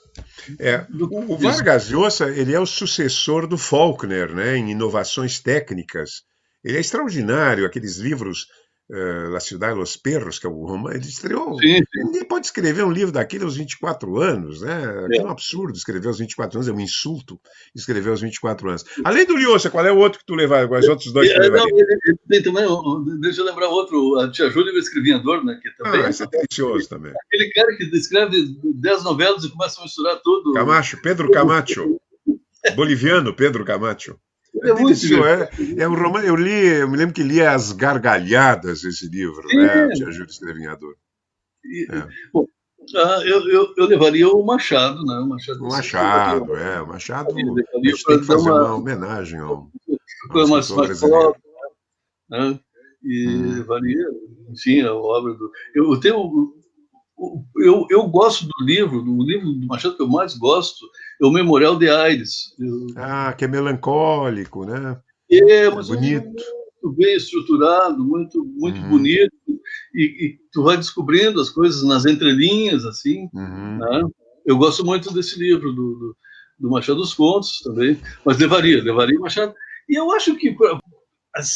O Vargas Llosa, ele é o sucessor do Faulkner, né, em inovações técnicas. Ele é extraordinário, aqueles livros La Ciudad de los Perros, que é o romance, ele estreou. Sim, sim. Ninguém pode escrever um livro daquele aos 24 anos, né? Aquilo é um É. absurdo escrever aos 24 anos, é um insulto escrever aos 24 anos. Além do Lhosa, qual é o outro que tu levaria? Quais outros dois que tu Não, levaria? ele tem também, deixa eu lembrar outro, a Tia Júlia e o Escrevinhador, né, que também Ah, esse é delicioso também. aquele cara que escreve 10 novelas e começa a misturar tudo. Camacho, Pedro Camacho, boliviano Pedro Camacho. É Ele é muito delicioso, divertido. é um romance. Eu me lembro que li às gargalhadas esse livro, né? Sim. Tia Júlia Escrevinhador. E, É. bom, eu levaria o Machado, né? O Machado O eu sempre levaria, Machado, o Machado, a levaria gente tem para que dar fazer uma uma homenagem a um coisa mais, escritor mais brasileiro. próxima, né? E Uhum. levaria, enfim, a obra do. Eu tenho. Eu gosto do livro, o livro do Machado que eu mais gosto é o Memorial de Aires. Ah, que é melancólico, né? É Mas é um livro bonito. muito bem estruturado, muito, muito Uhum, bonito, e tu vai descobrindo as coisas nas entrelinhas, assim, uhum. né? Eu gosto muito desse livro do Machado dos Contos também, mas levaria o Machado. E eu acho que,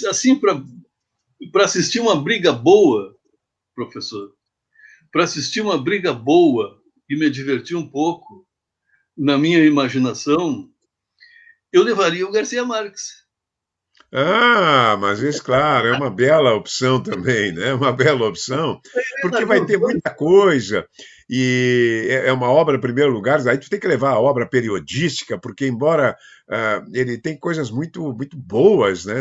assim, para assistir uma briga boa, professor, para assistir uma briga boa e me divertir um pouco, na minha imaginação, eu levaria o Garcia Marques. Ah, mas isso, claro, é uma bela opção também, né? É uma bela opção, porque vai ter muita coisa, e é uma obra, em primeiro lugar, aí tu tem que levar a obra periodística, porque embora ele tem coisas muito, muito boas, né?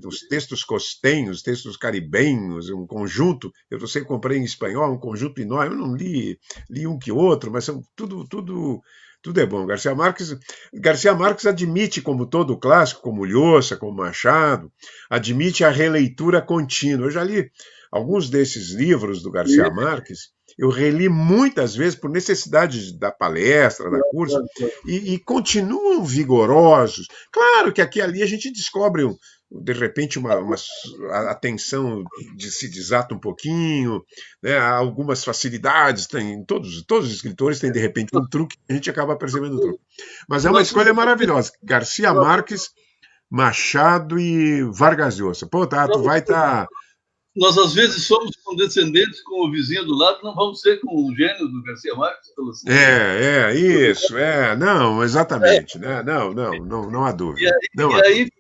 Os textos costenhos, textos caribenhos, um conjunto, eu não sei, comprei em espanhol, um conjunto enorme, eu não li um que outro, mas são tudo é bom. Garcia Marques admite, como todo clássico, como Lhosa, como Machado, admite a releitura contínua. Eu já li alguns desses livros do Garcia Marques, eu reli muitas vezes por necessidade da palestra, da curso, e continuam vigorosos. Claro que aqui e ali a gente descobre de repente a atenção se desata um pouquinho, né? Há algumas facilidades, todos os escritores têm de repente um truque, a gente acaba percebendo o truque. Mas é uma Nós, escolha maravilhosa. Garcia Marques, Machado e Vargas Llosa. Pô, tá, tu vai estar. nós, às vezes, somos condescendentes com o vizinho do lado, não vamos ser com o gênio do Garcia Marques, Isso, não, exatamente, né? Não há E dúvida. aí, Não e há aí, dúvida.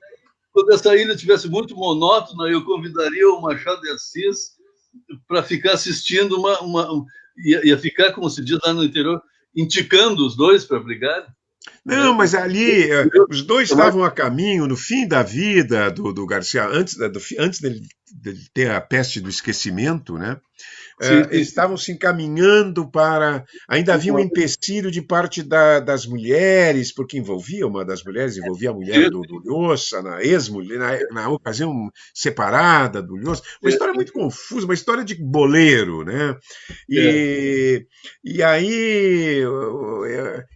quando essa ilha tivesse muito monótona, eu convidaria o Machado de Assis para ficar assistindo ia ficar, como se diz lá no interior, indicando os dois para brigar. Não, Né? mas ali os dois estavam a caminho, no fim da vida do Garcia, antes dele ter a peste do esquecimento, né? Sim, Eles sim. estavam se encaminhando para. Ainda havia um empecilho de parte das mulheres, porque envolvia uma das mulheres, envolvia a mulher do Lhosa, na ex-mulher, na ocasião separada do Lhosa. Uma história muito confusa, uma história de boleiro, né? E aí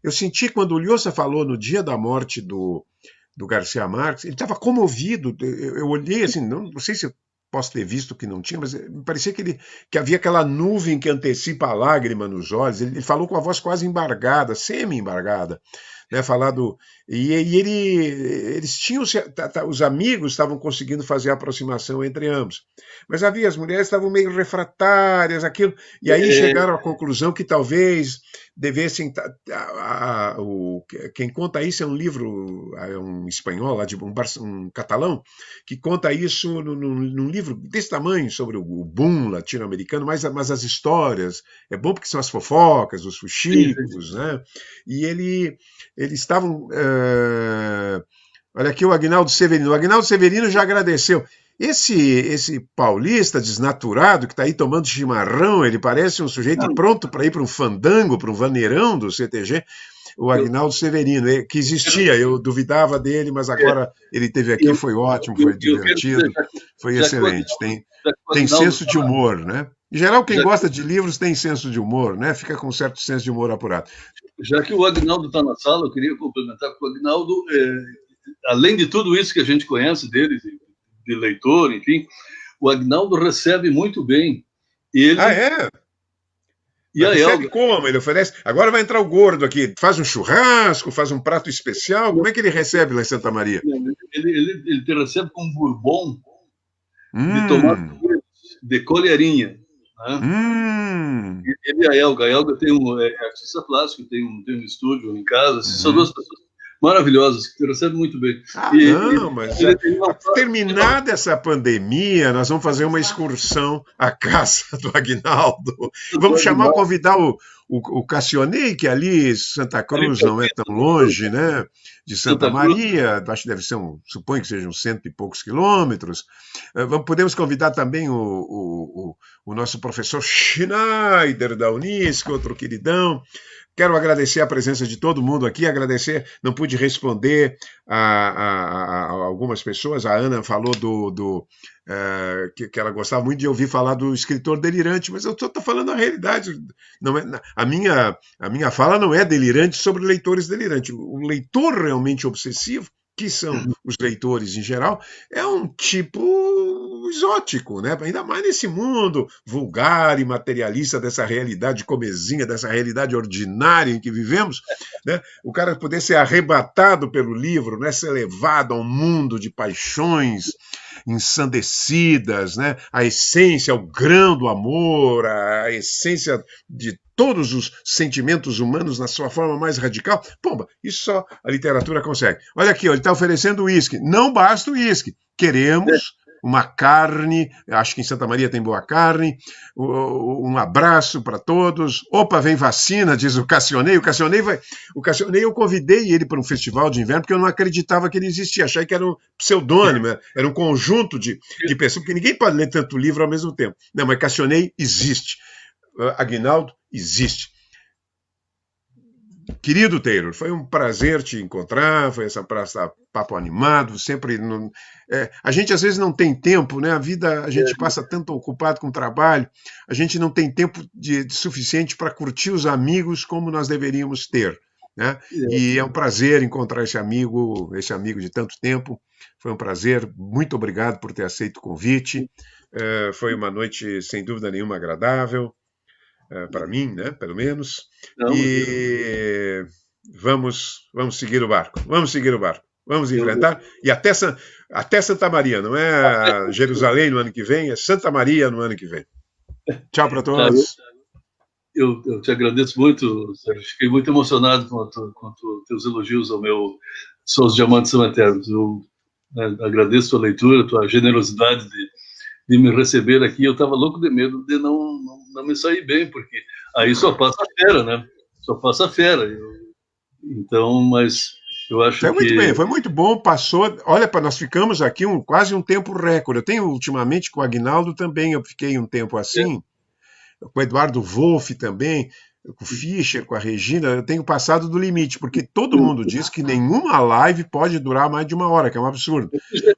eu senti quando o Lhosa falou no dia da morte do Garcia Marques, ele estava comovido. Eu olhei assim, não sei se eu posso ter visto que não tinha, mas me parecia que havia aquela nuvem que antecipa a lágrima nos olhos. Ele falou com a voz quase embargada, semi-embargada, né? Eles tinham os amigos estavam conseguindo fazer a aproximação entre ambos, mas havia as mulheres estavam meio refratárias, aquilo, e aí chegaram à conclusão que talvez devessem. Quem conta isso é um livro, é um espanhol, lá de um catalão, que conta isso num livro desse tamanho sobre o boom latino-americano, mas as histórias, é bom porque são as fofocas, os fuxicos, né? E eles estavam. Olha aqui o Agnaldo Severino. O Agnaldo Severino já agradeceu. Esse paulista desnaturado que está aí tomando chimarrão, ele parece um sujeito pronto para ir para um fandango, para um vaneirão do CTG, o Agnaldo Severino, que existia, eu duvidava dele, mas agora ele esteve aqui, foi ótimo, foi divertido, foi excelente, tem senso de humor, né? Em geral, quem gosta de livros tem senso de humor, né? Fica com um certo senso de humor apurado. Já que o Agnaldo está na sala, eu queria complementar com o Agnaldo, além de tudo isso que a gente conhece dele, de leitor, enfim, o Agnaldo recebe muito bem. É? E Mas recebe como? Ele oferece. Agora vai entrar o gordo aqui. Faz um churrasco, faz um prato especial. Como é que ele recebe lá em Santa Maria? Ele te recebe com um bourbon de tomate de Colherinha. Né? Ele e a Elga. A Elga é artista plástico, tem um estúdio em casa. São duas pessoas maravilhosas, que recebem muito bem. Não, mas terminada essa pandemia, nós vamos fazer uma excursão à casa do Aguinaldo. Vamos convidar o Cassionei, que ali Santa Cruz não é tão longe, né? De Santa Maria, acho que deve ser suponho que sejam 100 e poucos quilômetros. Podemos convidar também o nosso professor Schneider da Unisc, outro queridão. Quero agradecer a presença de todo mundo aqui, não pude responder a algumas pessoas. A Ana falou que ela gostava muito de ouvir falar do escritor delirante, mas eu estou falando a realidade. Não é, a minha fala não é delirante sobre leitores delirantes. O leitor realmente obsessivo, que são os leitores em geral, é um tipo exótico, né? Ainda mais nesse mundo vulgar e materialista dessa realidade comezinha, dessa realidade ordinária em que vivemos, né? O cara poder ser arrebatado pelo livro, né? Ser levado a um mundo de paixões ensandecidas, né? A essência, o grão do amor, a essência de todos os sentimentos humanos na sua forma mais radical. Pomba, isso só a literatura consegue. Olha aqui, ele está oferecendo uísque. Não basta o uísque. Queremos uma carne, acho que em Santa Maria tem boa carne, um abraço para todos. Opa, vem vacina, diz o Cassionei. O Cassionei eu convidei ele para um festival de inverno porque eu não acreditava que ele existia, achei que era um pseudônimo, era um conjunto de pessoas, porque ninguém pode ler tanto livro ao mesmo tempo. Não, mas Cassionei existe. Aguinaldo existe. Querido Taylor, foi um prazer te encontrar, foi essa papo animado, sempre... a gente às vezes não tem tempo, né? A vida, a gente passa tanto ocupado com o trabalho, a gente não tem tempo de suficiente para curtir os amigos como nós deveríamos ter, né? E é um prazer encontrar esse amigo de tanto tempo, foi um prazer, muito obrigado por ter aceito o convite, foi uma noite sem dúvida nenhuma agradável, para mim, né, pelo menos, e vamos seguir o barco, vamos enfrentar, e até Santa Maria, não é Jerusalém no ano que vem, é Santa Maria no ano que vem. Tchau para todos. Eu te agradeço muito, Sérgio. Fiquei muito emocionado com os teus elogios ao meu Só os Diamantes São Eternos. Eu agradeço a leitura, a tua generosidade de me receber aqui. Eu estava louco de medo de não me sair bem, porque aí só passa a fera, né? Só passa a fera. Então, mas eu acho que... Muito bem, foi muito bom, passou... Olha, nós ficamos aqui quase um tempo recorde. Eu tenho, ultimamente, com o Aguinaldo também, eu fiquei um tempo assim, com o Eduardo Wolff também, com o Fischer, com a Regina, eu tenho passado do limite, porque todo mundo diz que nenhuma live pode durar mais de 1 hora, que é um absurdo.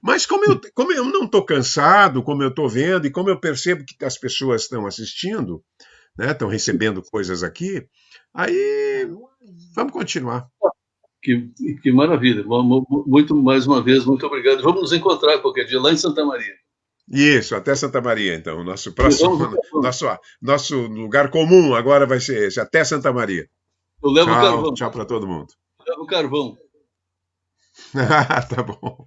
Mas como eu não estou cansado, como eu estou vendo, e como eu percebo que as pessoas estão assistindo, né, estão recebendo coisas aqui, aí vamos continuar. Que maravilha. Mais uma vez, muito obrigado. Vamos nos encontrar qualquer dia lá em Santa Maria. Isso, até Santa Maria, então. Nosso próximo, nosso lugar comum agora vai ser esse, até Santa Maria. Eu levo o carvão. Tchau para todo mundo. Eu levo o carvão. Tá bom.